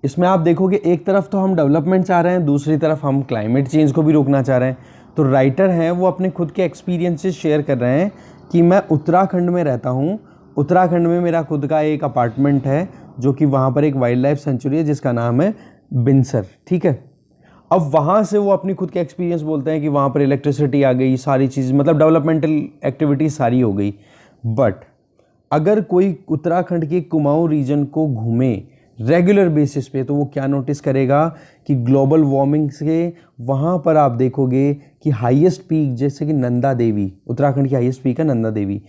इसमें आप देखोगे एक तरफ तो हम डेवलपमेंट चाह रहे हैं, दूसरी तरफ हम क्लाइमेट चेंज को भी रोकना चाह रहे हैं। तो राइटर हैं वो अपने खुद के एक्सपीरियंसेस शेयर कर रहे हैं कि मैं उत्तराखंड में रहता हूँ, उत्तराखंड में मेरा खुद का एक अपार्टमेंट है जो कि वहाँ पर एक वाइल्ड लाइफ सेंचुरी है जिसका नाम है बिनसर, ठीक है। अब वहाँ से वो अपनी खुद के एक्सपीरियंस बोलते हैं कि वहाँ पर इलेक्ट्रिसिटी आ गई, सारी चीज़ मतलब डेवलपमेंटल एक्टिविटीज़ सारी हो गई। बट अगर कोई उत्तराखंड के कुमाऊं रीजन को घूमे रेगुलर बेसिस पे तो वो क्या नोटिस करेगा कि ग्लोबल वार्मिंग से वहाँ पर आप देखोगे कि हाईएस्ट पीक जैसे कि नंदा देवी, उत्तराखंड की हाईएस्ट पीक है नंदा देवी,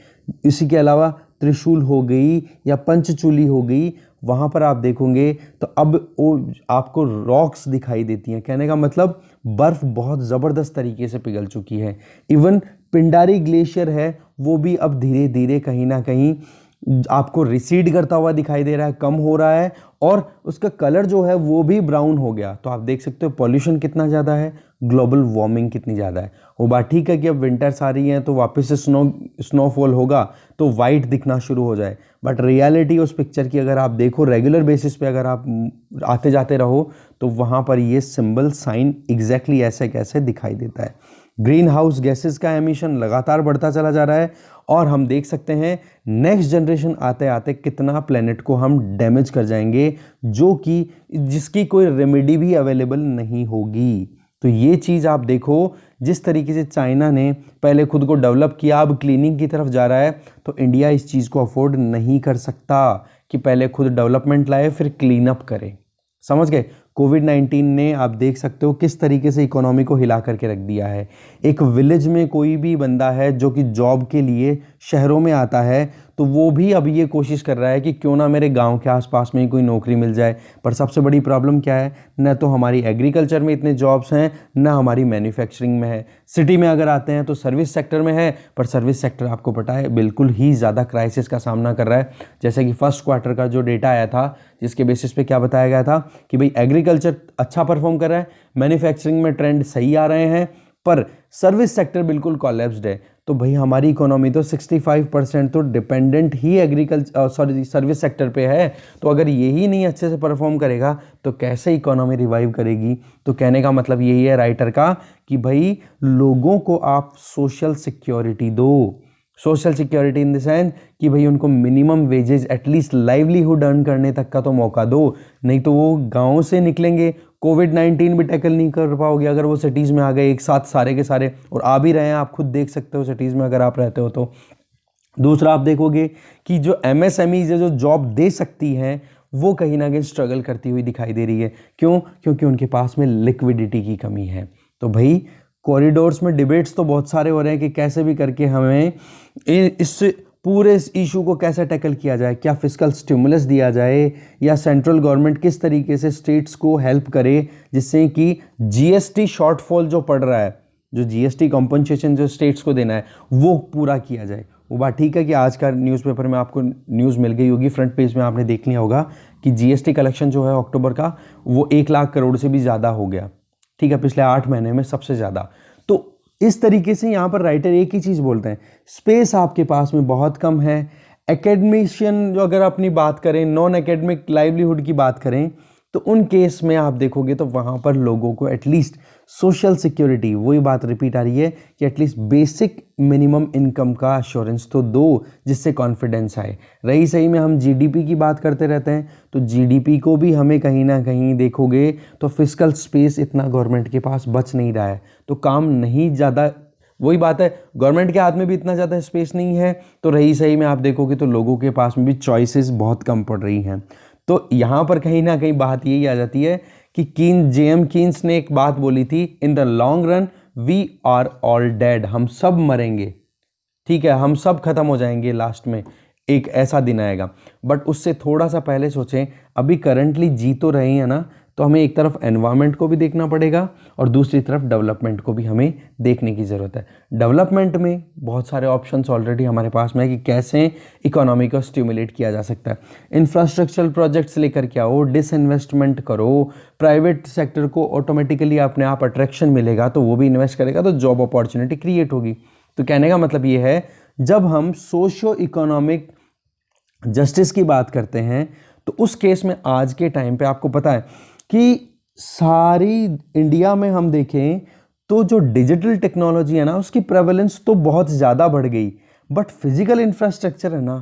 इसी के अलावा त्रिशूल हो गई या पंचचूली हो गई, वहाँ पर आप देखोगे तो अब वो आपको रॉक्स दिखाई देती हैं। कहने का मतलब बर्फ़ बहुत ज़बरदस्त तरीके से पिघल चुकी है। इवन पिंडारी ग्लेशियर है वो भी अब धीरे धीरे कहीं ना कहीं आपको रिसीड करता हुआ दिखाई दे रहा है, कम हो रहा है और उसका कलर जो है वो भी ब्राउन हो गया। तो आप देख सकते हो पॉल्यूशन कितना ज़्यादा है, ग्लोबल वार्मिंग कितनी ज़्यादा है। वो बात ठीक है कि अब विंटर्स आ रही हैं तो वापस से स्नोफॉल होगा तो वाइट दिखना शुरू हो जाए, बट रियलिटी उस पिक्चर की अगर आप देखो रेगुलर बेसिस पे अगर आप आते जाते रहो तो वहाँ पर ये सिंबल साइन एग्जैक्टली ऐसे कैसे दिखाई देता है। ग्रीन हाउस गैसेस का एमिशन लगातार बढ़ता चला जा रहा है और हम देख सकते हैं नेक्स्ट जनरेशन आते आते कितना प्लेनेट को हम डैमेज कर जाएंगे, जो कि जिसकी कोई रेमेडी भी अवेलेबल नहीं होगी। तो ये चीज़ आप देखो, जिस तरीके से चाइना ने पहले खुद को डेवलप किया अब क्लीनिंग की तरफ जा रहा है, तो इंडिया इस चीज़ को अफोर्ड नहीं कर सकता कि पहले खुद डेवलपमेंट लाए फिर क्लीन अप करे। समझ गए। कोविड-19 ने आप देख सकते हो किस तरीके से इकोनॉमी को हिला करके रख दिया है। एक विलेज में कोई भी बंदा है जो कि जॉब के लिए शहरों में आता है तो वो भी अब ये कोशिश कर रहा है कि क्यों ना मेरे गांव के आसपास में ही कोई नौकरी मिल जाए। पर सबसे बड़ी प्रॉब्लम क्या है, न तो हमारी एग्रीकल्चर में इतने जॉब्स हैं न हमारी मैन्युफैक्चरिंग में है। सिटी में अगर आते हैं तो सर्विस सेक्टर में है, पर सर्विस सेक्टर आपको पता है बिल्कुल ही ज़्यादा क्राइसिस का सामना कर रहा है। जैसे कि फर्स्ट क्वार्टर का जो डेटा आया था जिसके बेसिस पे क्या बताया गया था कि भाई एग्रीकल्चर अच्छा परफॉर्म कर रहा है, मैन्युफैक्चरिंग में ट्रेंड सही आ रहे हैं, पर सर्विस सेक्टर बिल्कुल कोलैप्स्ड है। तो भाई हमारी इकोनॉमी तो 65% तो डिपेंडेंट ही सर्विस सेक्टर पे है। तो अगर यही नहीं अच्छे से परफॉर्म करेगा तो कैसे इकोनॉमी रिवाइव करेगी। तो कहने का मतलब यही है राइटर का कि भाई लोगों को आप सोशल सिक्योरिटी दो। Social security in the sense कि भाई उनको minimum wages at least livelihood earn करने तक का तो मौका दो, नहीं तो वो गाँव से निकलेंगे, कोविड-19 भी टैकल नहीं कर पाओगे अगर वो सिटीज़ में आ गए एक साथ सारे के सारे, और आ भी रहे हैं, आप खुद देख सकते हो सिटीज़ में अगर आप रहते हो तो। दूसरा आप देखोगे कि जो MSMEs है जो जॉब दे सकती हैं वो कहीं ना कहीं स्ट्रगल करती हुई दिखाई दे रही है। क्यों? क्योंकि उनके पास में लिक्विडिटी की कमी है। तो भाई कॉरिडोर्स में डिबेट्स तो बहुत सारे हो रहे हैं कि कैसे भी करके हमें इस पूरे इशू को कैसे टैकल किया जाए, क्या फिस्कल स्टिमुलस दिया जाए या सेंट्रल गवर्नमेंट किस तरीके से स्टेट्स को हेल्प करे जिससे कि GST शॉर्टफॉल जो पड़ रहा है, जो GST कॉम्पनसेशन जो स्टेट्स को देना है वो पूरा किया जाए। वो बात ठीक है कि आज का न्यूज़पेपर में आपको न्यूज़ मिल गई होगी, फ्रंट पेज में आपने देख लिया होगा कि GST कलेक्शन जो है अक्टूबर का वो 1 लाख करोड़ से भी ज़्यादा हो गया, ठीक है, पिछले 8 महीने में सबसे ज़्यादा। तो इस तरीके से यहाँ पर राइटर एक ही चीज़ बोलते हैं, स्पेस आपके पास में बहुत कम है। एकेडमिशियन जो अगर अपनी बात करें, नॉन एकेडमिक लाइवलीहुड की बात करें तो उन केस में आप देखोगे तो वहाँ पर लोगों को एटलीस्ट सोशल सिक्योरिटी, वही बात रिपीट आ रही है कि एटलीस्ट बेसिक मिनिमम इनकम का अश्योरेंस तो दो जिससे कॉन्फिडेंस आए। रही सही में हम जीडीपी की बात करते रहते हैं, तो जीडीपी को भी हमें कहीं ना कहीं देखोगे तो फिस्कल स्पेस इतना गवर्नमेंट के पास बच नहीं रहा है, तो काम नहीं ज़्यादा, वही बात है गवर्नमेंट के हाथ में भी इतना ज़्यादा स्पेस नहीं है, तो रही सही में आप देखोगे तो लोगों के पास में भी चॉइसेस बहुत कम पड़ रही हैं। तो यहाँ पर कहीं ना कहीं बात यही आ जाती है कि जेएम कीन्स ने एक बात बोली थी, in the long run we are all dead, हम सब मरेंगे, ठीक है, हम सब खत्म हो जाएंगे, लास्ट में एक ऐसा दिन आएगा। बट उससे थोड़ा सा पहले सोचें, अभी करंटली जी तो रहे हैं ना, तो हमें एक तरफ एनवायरनमेंट को भी देखना पड़ेगा और दूसरी तरफ डेवलपमेंट को भी हमें देखने की ज़रूरत है। डेवलपमेंट में बहुत सारे ऑप्शंस ऑलरेडी हमारे पास में है कि कैसे इकोनॉमी को स्टिमुलेट किया जा सकता है। इंफ्रास्ट्रक्चरल प्रोजेक्ट्स लेकर के आओ, डिसइन्वेस्टमेंट करो, प्राइवेट सेक्टर को ऑटोमेटिकली अपने आप अट्रैक्शन मिलेगा तो वो भी इन्वेस्ट करेगा, तो जॉब अपॉर्चुनिटी क्रिएट होगी। तो कहने का मतलब ये है, जब हम सोशो इकोनॉमिक जस्टिस की बात करते हैं तो उस केस में आज के टाइम पे आपको पता है कि सारी इंडिया में हम देखें तो जो डिजिटल टेक्नोलॉजी है ना, उसकी प्रेवलेंस तो बहुत ज़्यादा बढ़ गई, बट फिजिकल इंफ्रास्ट्रक्चर है ना,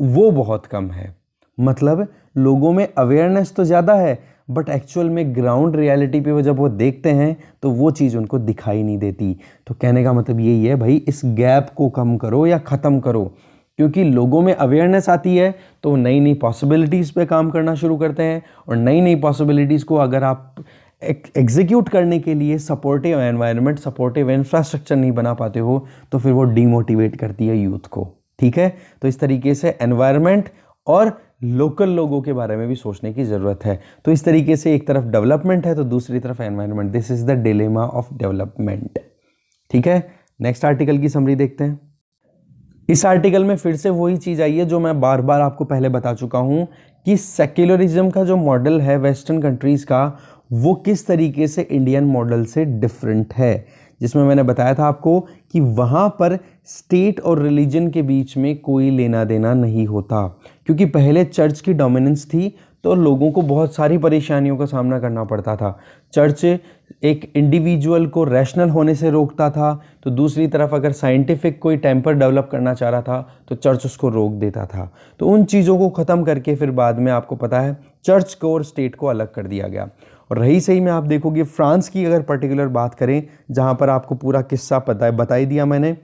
वो बहुत कम है। मतलब लोगों में अवेयरनेस तो ज़्यादा है, बट एक्चुअल में ग्राउंड रियलिटी पे वो जब वो देखते हैं तो वो चीज़ उनको दिखाई नहीं देती। तो कहने का मतलब यही है भाई, इस गैप को कम करो या ख़त्म करो, क्योंकि लोगों में अवेयरनेस आती है तो नई नई पॉसिबिलिटीज़ पे काम करना शुरू करते हैं, और नई नई पॉसिबिलिटीज़ को अगर आप एग्जीक्यूट करने के लिए सपोर्टिव एनवायरनमेंट, सपोर्टिव इंफ्रास्ट्रक्चर नहीं बना पाते हो तो फिर वो डीमोटिवेट करती है यूथ को, ठीक है। तो इस तरीके से एनवायरनमेंट और लोकल लोगों के बारे में भी सोचने की ज़रूरत है। तो इस तरीके से एक तरफ डेवलपमेंट है तो दूसरी तरफ environment, this is the dilemma of development, ठीक है। नेक्स्ट आर्टिकल की समरी देखते हैं। इस आर्टिकल में फिर से वही चीज़ आई है जो मैं बार बार आपको पहले बता चुका हूँ कि सेक्युलरिज्म का जो मॉडल है वेस्टर्न कंट्रीज़ का, वो किस तरीके से इंडियन मॉडल से डिफरेंट है, जिसमें मैंने बताया था आपको कि वहाँ पर स्टेट और रिलीजन के बीच में कोई लेना देना नहीं होता, क्योंकि पहले चर्च की डोमिनेंस थी तो लोगों को बहुत सारी परेशानियों का सामना करना पड़ता था। चर्च एक इंडिविजुअल को रैशनल होने से रोकता था, तो दूसरी तरफ अगर साइंटिफिक कोई टेम्पर डेवलप करना चाह रहा था तो चर्च उसको रोक देता था। तो उन चीज़ों को ख़त्म करके फिर बाद में आपको पता है चर्च को और स्टेट को अलग कर दिया गया। और रही सही में आप देखोगे फ्रांस की अगर पर्टिकुलर बात करें, जहाँ पर आपको पूरा किस्सा पता है, बता ही दिया मैंने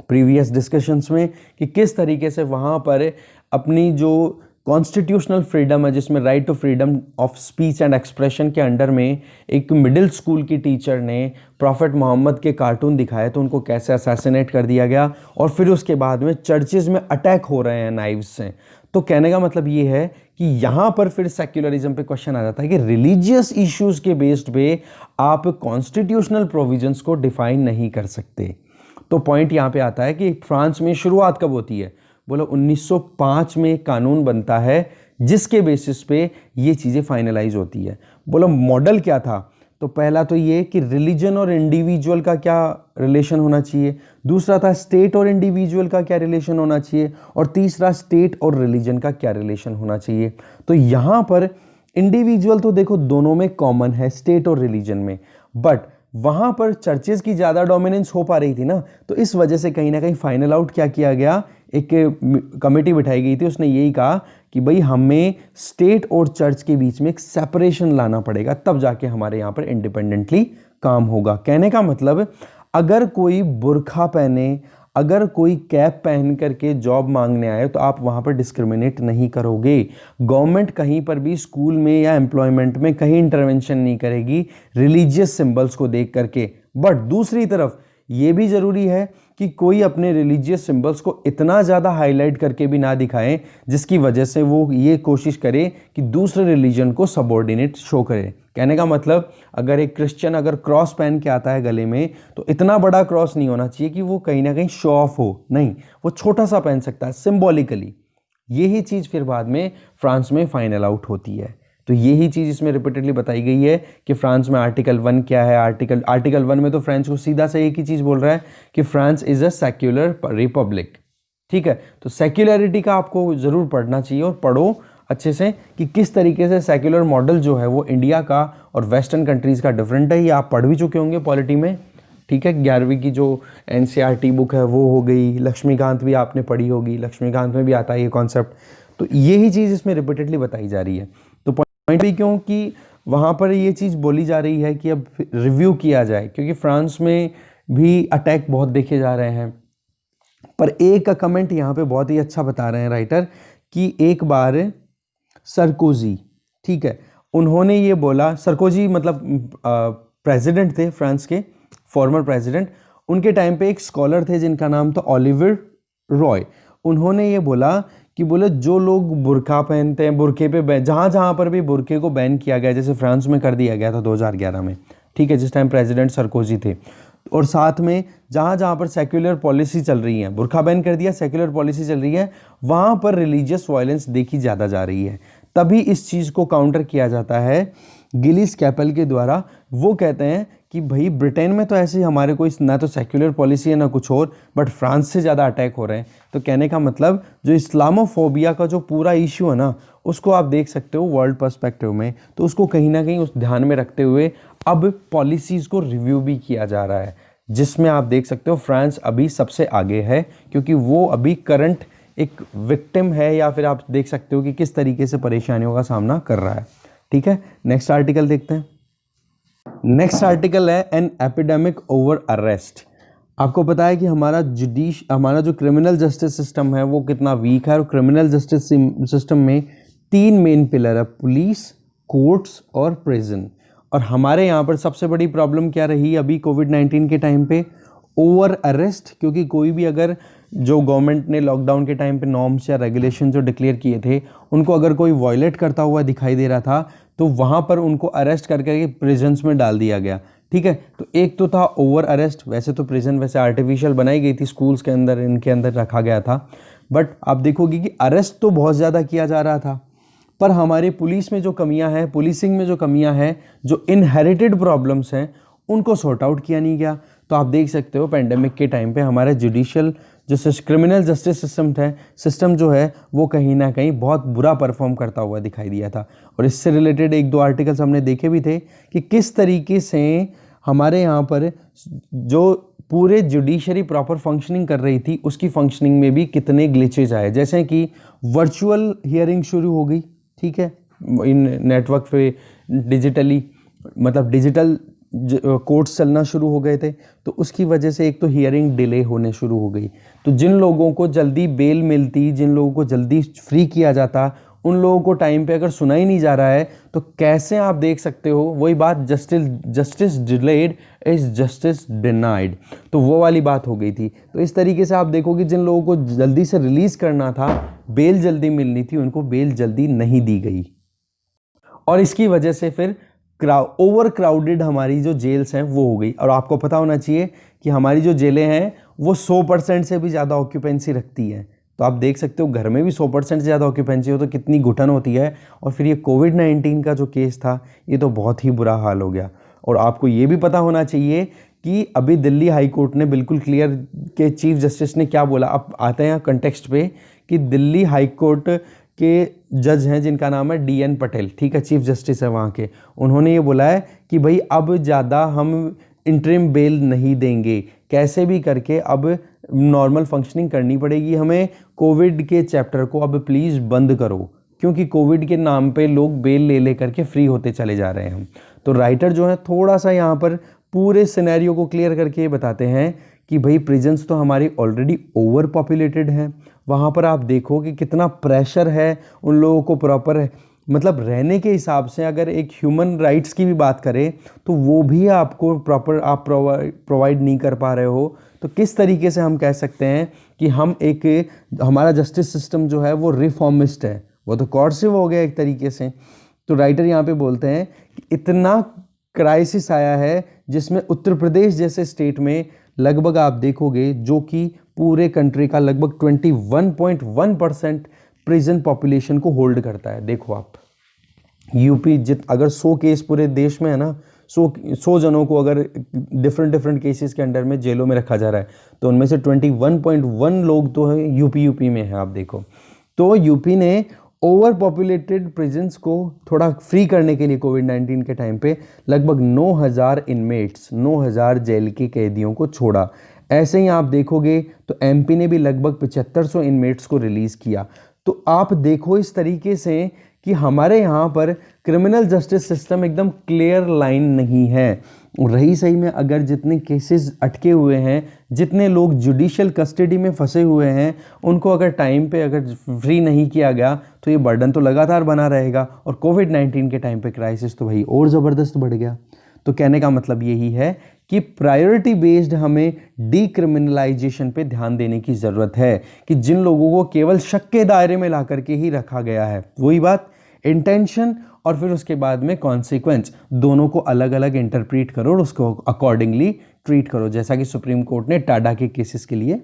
प्रीवियस डिस्कशंस में कि किस तरीके से वहाँ पर अपनी जो कॉन्स्टिट्यूशनल फ्रीडम है, जिसमें right to freedom of speech and expression के अंडर में एक मिडिल स्कूल की टीचर ने प्रॉफेट मोहम्मद के कार्टून दिखाए तो उनको कैसे असैसिनेट कर दिया गया, और फिर उसके बाद में चर्चेज़ में अटैक हो रहे हैं नाइव्स से। तो कहने का मतलब ये है कि यहाँ पर फिर सेक्युलरिज्म पे क्वेश्चन आ जाता है कि रिलीजियस इश्यूज़ के बेस्ड पे आप कॉन्स्टिट्यूशनल प्रोविजंस को डिफाइन नहीं कर सकते। तो पॉइंट यहाँ पे आता है कि फ्रांस में शुरुआत कब होती है, बोलो 1905 में कानून बनता है जिसके बेसिस पे ये चीज़ें फाइनलाइज होती है। बोलो मॉडल क्या था, तो पहला तो ये कि रिलीजन और इंडिविजुअल का क्या रिलेशन होना चाहिए, दूसरा था स्टेट और इंडिविजुअल का क्या रिलेशन होना चाहिए, और तीसरा स्टेट और रिलीजन का क्या रिलेशन होना चाहिए। तो यहाँ पर इंडिविजुअल तो देखो दोनों में कॉमन है, स्टेट और रिलीजन में, बट वहाँ पर चर्चेज़ की ज़्यादा डोमिनेंस हो पा रही थी ना, तो इस वजह से कहीं ना कहीं फाइनल आउट क्या किया गया, एक कमेटी बिठाई गई थी, उसने यही कहा कि भाई हमें स्टेट और चर्च के बीच में एक सेपरेशन लाना पड़ेगा, तब जाके हमारे यहाँ पर इंडिपेंडेंटली काम होगा। कहने का मतलब अगर कोई बुर्खा पहने, अगर कोई कैप पहन करके जॉब मांगने आए तो आप वहाँ पर डिस्क्रिमिनेट नहीं करोगे। गवर्नमेंट कहीं पर भी स्कूल में या एम्प्लॉयमेंट में कहीं इंटरवेंशन नहीं करेगी रिलीजियस सिंबल्स को देख करके। बट दूसरी तरफ ये भी ज़रूरी है कि कोई अपने रिलीजियस सिंबल्स को इतना ज़्यादा हाईलाइट करके भी ना दिखाएं जिसकी वजह से वो ये कोशिश करे कि दूसरे रिलीजन को सबऑर्डिनेट शो करे। कहने का मतलब अगर एक क्रिश्चियन अगर क्रॉस पहन के आता है गले में, तो इतना बड़ा क्रॉस नहीं होना चाहिए कि वो कहीं ना कहीं शो ऑफ हो, नहीं, वो छोटा सा पहन सकता है सिंबॉलिकली। यही चीज़ फिर बाद में फ्रांस में फाइनल आउट होती है। तो यही चीज़ इसमें रिपीटेडली बताई गई है कि फ्रांस में आर्टिकल 1 क्या है। आर्टिकल 1 में तो फ्रांस को सीधा से एक ही चीज़ बोल रहा है कि France is a secular Republic, ठीक है। तो सेक्युलरिटी का आपको ज़रूर पढ़ना चाहिए और पढ़ो, अच्छे से कि किस तरीके से सेक्युलर मॉडल जो है वो इंडिया का और वेस्टर्न कंट्रीज़ का डिफरेंट है। ये आप पढ़ भी चुके होंगे पॉलिटी में, ठीक है। 11वीं की जो एनसीईआरटी बुक है वो हो गई, लक्ष्मीकांत भी आपने पढ़ी होगी, लक्ष्मीकांत में भी आता है ये कॉन्सेप्ट। तो यही चीज़ इसमें रिपीटेडली बताई जा रही है। तो पॉइंट भी क्यों कि वहाँ पर ये चीज़ बोली जा रही है कि अब रिव्यू किया जाए, क्योंकि फ्रांस में भी अटैक बहुत देखे जा रहे हैं। पर एक कमेंट यहाँ पे बहुत ही अच्छा बता रहे हैं राइटर कि एक बार सरकोजी, ठीक है, उन्होंने ये बोला, सरकोजी मतलब प्रेसिडेंट थे फ्रांस के, फॉर्मर प्रेसिडेंट। उनके टाइम पे एक स्कॉलर थे जिनका नाम था ओलिवर रॉय। उन्होंने ये बोला कि बोले जो लोग बुर्का पहनते हैं, बुरके पे जहाँ जहाँ पर भी बुरके को बैन किया गया, जैसे फ्रांस में कर दिया गया था 2011 में, ठीक है, जिस टाइम प्रेसिडेंट सरकोजी थे, और साथ में जहाँ जहाँ पर सेक्युलर पॉलिसी चल रही है, बुर्का बैन कर दिया, सेक्युलर पॉलिसी चल रही है, वहाँ पर रिलीजियस वायलेंस देखी ज़्यादा जा रही है। तभी इस चीज़ को काउंटर किया जाता है गिलिस कैपल के द्वारा। वो कहते हैं कि भाई ब्रिटेन में तो ऐसे हमारे कोई ना तो सेक्युलर पॉलिसी है ना कुछ और, बट फ्रांस से ज़्यादा अटैक हो रहे हैं। तो कहने का मतलब जो इस्लामोफोबिया का जो पूरा इशू है ना, उसको आप देख सकते हो वर्ल्ड पर्सपेक्टिव में, तो उसको कहीं ना कहीं उस ध्यान में रखते हुए अब पॉलिसीज़ को रिव्यू भी किया जा रहा है, जिसमें आप देख सकते हो फ्रांस अभी सबसे आगे है, क्योंकि वो अभी करंट एक विक्टिम है, या फिर आप देख सकते हो कि किस तरीके से परेशानियों का सामना कर रहा है। ठीक है, नेक्स्ट आर्टिकल देखते हैं। नेक्स्ट आर्टिकल है एन एपिडेमिक ओवर अरेस्ट। आपको पता है कि हमारा जो क्रिमिनल जस्टिस सिस्टम है वो कितना वीक है, और क्रिमिनल जस्टिस सिस्टम में 3 मेन पिलर है, पुलिस, कोर्ट्स और प्रिजन। और हमारे यहाँ पर सबसे बड़ी प्रॉब्लम क्या रही अभी कोविड-19 के टाइम पे? Over arrest. क्योंकि कोई भी अगर जो गवर्नमेंट ने लॉकडाउन के टाइम पे नॉर्म्स या रेगुलेशन जो डिक्लेयर किए थे, उनको अगर कोई वायलेट करता हुआ दिखाई दे रहा था तो वहाँ पर उनको अरेस्ट करके प्रिजन्स में डाल दिया गया। ठीक है, तो एक तो था ओवर अरेस्ट। वैसे तो प्रिजन वैसे आर्टिफिशियल बनाई गई थी, स्कूल्स के अंदर इनके अंदर रखा गया था, बट आप देखोगे कि अरेस्ट तो बहुत ज़्यादा किया जा रहा था। पर हमारे पुलिस में जो कमियां हैं, पुलिसिंग में जो कमियां हैं, जो इनहेरिटेड प्रॉब्लम्स हैं, उनको सॉर्ट आउट किया नहीं गया। तो आप देख सकते हो पेंडेमिक के टाइम पे हमारा जुडिशियल जो क्रिमिनल जस्टिस सिस्टम जो है वो कहीं ना कहीं बहुत बुरा परफॉर्म करता हुआ दिखाई दिया था। और इससे रिलेटेड 1-2 आर्टिकल्स हमने देखे भी थे कि किस तरीके से हमारे यहाँ पर जो पूरे जुडिशरी प्रॉपर फंक्शनिंग कर रही थी, उसकी फंक्शनिंग में भी कितने ग्लिचेज आए। जैसे कि वर्चुअल हियरिंग शुरू हो गई, ठीक है, इन नेटवर्क पे डिजिटली, मतलब डिजिटल कोर्ट्स चलना शुरू हो गए थे, तो उसकी वजह से एक तो हियरिंग डिले होने शुरू हो गई। तो जिन लोगों को जल्दी बेल मिलती, जिन लोगों को जल्दी फ्री किया जाता, उन लोगों को टाइम पे अगर सुना ही नहीं जा रहा है, तो कैसे आप देख सकते हो, वही बात justice delayed is justice denied, तो वो वाली बात हो गई थी। तो इस तरीके से आप देखोगे जिन लोगों को जल्दी से रिलीज करना था, बेल जल्दी मिलनी थी, उनको बेल जल्दी नहीं दी गई। और इसकी वजह से फिर ओवर क्राउडेड हमारी जो जेल्स हैं वो हो गई। और आपको पता होना चाहिए कि हमारी जो जेलें हैं वो 100% से भी ज़्यादा ऑक्यूपेंसी रखती है। तो आप देख सकते हो घर में भी 100% से ज़्यादा ऑक्यूपेंसी हो तो कितनी घुटन होती है। और फिर ये कोविड-19 का जो केस था, ये तो बहुत ही बुरा हाल हो गया। और आपको ये भी पता होना चाहिए कि अभी दिल्ली हाई कोर्ट ने बिल्कुल क्लियर के चीफ जस्टिस ने क्या बोला। अब आते हैं कंटेक्स्ट पे कि दिल्ली हाई कोर्ट के जज हैं जिनका नाम है DN पटेल, ठीक है, चीफ जस्टिस है वहाँ के। उन्होंने ये बोला है कि भाई अब ज़्यादा हम इंटरिम बेल नहीं देंगे, कैसे भी करके अब नॉर्मल फंक्शनिंग करनी पड़ेगी हमें। कोविड के चैप्टर को अब प्लीज़ बंद करो, क्योंकि कोविड के नाम पे लोग बेल ले करके फ्री होते चले जा रहे हैं। तो राइटर जो है थोड़ा सा यहाँ पर पूरे सिनेरियो को क्लियर करके बताते हैं कि भाई प्रिजन्स तो हमारी ऑलरेडी ओवर पॉपुलेटेड हैं। वहाँ पर आप देखो कि कितना प्रेशर है उन लोगों को प्रॉपर मतलब रहने के हिसाब से। अगर एक ह्यूमन राइट्स की भी बात करें तो वो भी आपको प्रॉपर आप प्रोवाइड नहीं कर पा रहे हो। तो किस तरीके से हम कह सकते हैं कि हमारा जस्टिस सिस्टम जो है वो रिफॉर्मिस्ट है, वो तो कॉर्सिव हो गया एक तरीके से। तो राइटर यहाँ पे बोलते हैं कि इतना क्राइसिस आया है जिसमें उत्तर प्रदेश जैसे स्टेट में लगभग आप देखोगे जो कि पूरे कंट्री का लगभग 21.1% प्रिजन पॉपुलेशन को होल्ड करता है। देखो आप यूपी अगर 100 केस पूरे देश में है ना, 100 जनों को अगर डिफरेंट केसेस के अंडर में जेलों में रखा जा रहा है, तो उनमें से 21.1 लोग तो है यूपी में है। आप देखो, तो यूपी ने ओवर पॉपुलेटेड प्रिजन्स को थोड़ा फ्री करने के लिए कोविड-19 के टाइम पे लगभग 9,000 इनमेट्स, 9,000 जेल के कैदियों को छोड़ा। ऐसे ही आप देखोगे तो एमपी ने भी लगभग 7500 इनमेट्स को रिलीज़ किया। तो आप देखो इस तरीके से कि हमारे यहाँ पर क्रिमिनल जस्टिस सिस्टम एकदम क्लियर लाइन नहीं है। रही सही में अगर जितने केसेस अटके हुए हैं, जितने लोग जुडिशियल कस्टडी में फंसे हुए हैं, उनको अगर टाइम पे अगर फ्री नहीं किया गया तो ये बर्डन तो लगातार बना रहेगा और कोविड-19 के टाइम पे क्राइसिस तो भाई और ज़बरदस्त बढ़ गया। तो कहने का मतलब यही है कि प्रायोरिटी बेस्ड हमें डीक्रिमिनलाइजेशन पे ध्यान देने की ज़रूरत है कि जिन लोगों को केवल शक के दायरे में ला करके ही रखा गया है, वही बात इंटेंशन और फिर उसके बाद में कॉन्सिक्वेंस, दोनों को अलग अलग इंटरप्रीट करो और उसको अकॉर्डिंगली ट्रीट करो, जैसा कि सुप्रीम कोर्ट ने टाडा के केसेस के लिए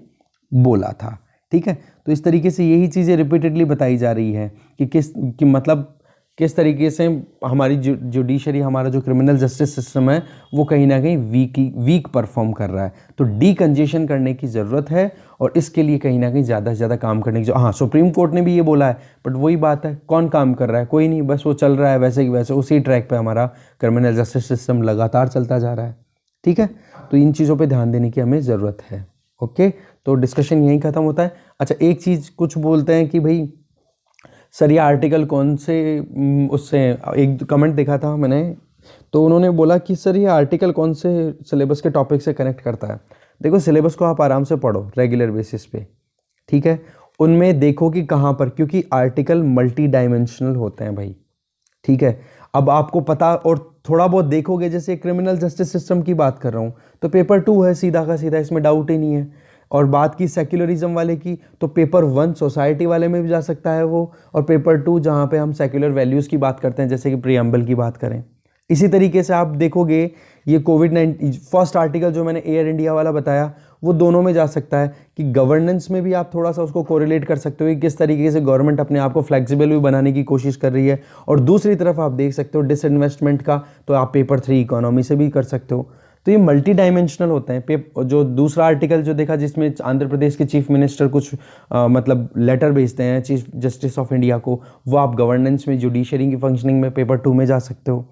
बोला था। ठीक है, तो इस तरीके से यही चीज़ें रिपीटेडली बताई जा रही है कि मतलब किस तरीके से हमारी जुडिशरी, हमारा जो क्रिमिनल जस्टिस सिस्टम है वो कहीं ना कहीं वीक परफॉर्म कर रहा है। तो डीकंजेशन करने की ज़रूरत है और इसके लिए कहीं ना कहीं ज़्यादा से ज़्यादा काम करने की हाँ, सुप्रीम कोर्ट ने भी ये बोला है, बट वही बात है, कौन काम कर रहा है? कोई नहीं, बस वो चल रहा है वैसे ही वैसे, उसी ट्रैक पे हमारा क्रिमिनल जस्टिस सिस्टम लगातार चलता जा रहा है। ठीक है, तो इन चीज़ों पर ध्यान देने की हमें ज़रूरत है। ओके, तो डिस्कशन यहीं ख़त्म होता है। अच्छा, एक चीज़ कुछ बोलते हैं कि भाई सर ये आर्टिकल कौन से, उससे एक कमेंट देखा था मैंने, तो उन्होंने बोला कि सर ये आर्टिकल कौन से सिलेबस के टॉपिक से कनेक्ट करता है। देखो, सिलेबस को आप आराम से पढ़ो रेगुलर बेसिस पे, ठीक है, उनमें देखो कि कहाँ पर, क्योंकि आर्टिकल मल्टी डायमेंशनल होते हैं भाई। ठीक है, अब आपको पता और थोड़ा बहुत देखोगे, जैसे क्रिमिनल जस्टिस सिस्टम की बात कर रहा हूँ तो पेपर 2 है सीधा का सीधा, इसमें डाउट ही नहीं है। और बात की सेक्युलरिज्म वाले की, तो पेपर 1 सोसाइटी वाले में भी जा सकता है वो, और पेपर 2 जहाँ पे हम सेक्युलर वैल्यूज़ की बात करते हैं, जैसे कि प्रीएम्बल की बात करें। इसी तरीके से आप देखोगे ये कोविड-19 फर्स्ट आर्टिकल जो मैंने एयर इंडिया वाला बताया, वो दोनों में जा सकता है कि गवर्नेंस में भी आप थोड़ा सा उसको कोरिलेट कर सकते हो कि किस तरीके से गवर्नमेंट अपने आप को फ्लेक्सिबल भी बनाने की कोशिश कर रही है, और दूसरी तरफ आप देख सकते हो डिसइन्वेस्टमेंट का, तो आप पेपर 3 इकोनॉमी से भी कर सकते हो। तो ये मल्टी डायमेंशनल होते हैं। जो दूसरा आर्टिकल जो देखा, जिसमें आंध्र प्रदेश के चीफ मिनिस्टर कुछ मतलब लेटर भेजते हैं चीफ जस्टिस ऑफ इंडिया को, वो आप गवर्नेंस में, जुडिशरी की फंक्शनिंग में पेपर 2 में जा सकते हो।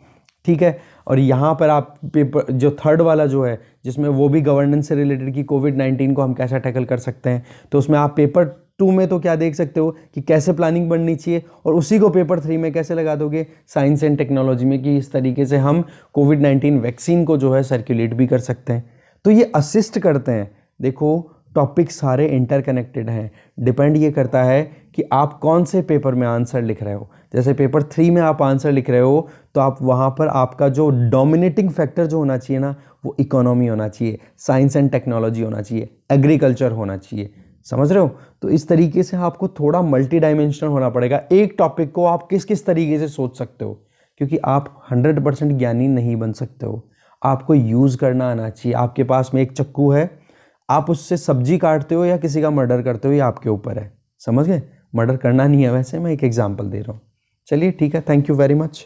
ठीक है, और यहाँ पर आप पेपर जो थर्ड वाला जो है, जिसमें वो भी गवर्नेंस से रिलेटेड कि कोविड-19 को हम कैसा टैकल कर सकते हैं, तो उसमें आप पेपर 2 में तो क्या देख सकते हो कि कैसे प्लानिंग बननी चाहिए, और उसी को पेपर 3 में कैसे लगा दोगे साइंस एंड टेक्नोलॉजी में, कि इस तरीके से हम कोविड-19 वैक्सीन को जो है सर्कुलेट भी कर सकते हैं। तो ये असिस्ट करते हैं। देखो, टॉपिक सारे इंटरकनेक्टेड हैं, डिपेंड ये करता है कि आप कौन से पेपर में आंसर लिख रहे हो। जैसे पेपर 3 में आप आंसर लिख रहे हो, तो आप वहाँ पर आपका जो डोमिनेटिंग फैक्टर जो होना चाहिए ना, वो इकोनॉमी होना चाहिए, साइंस एंड टेक्नोलॉजी होना चाहिए, एग्रीकल्चर होना चाहिए। समझ रहे हो? तो इस तरीके से आपको थोड़ा मल्टी डायमेंशनल होना पड़ेगा। एक टॉपिक को आप किस किस तरीके से सोच सकते हो, क्योंकि आप 100% ज्ञानी नहीं बन सकते हो। आपको यूज़ करना आना चाहिए। आपके पास में एक चाकू है, आप उससे सब्जी काटते हो या किसी का मर्डर करते हो, ये आपके ऊपर है। समझ गए? मर्डर करना नहीं है, वैसे मैं एक एग्जांपल दे रहा हूँ। चलिए ठीक है, थैंक यू वेरी मच।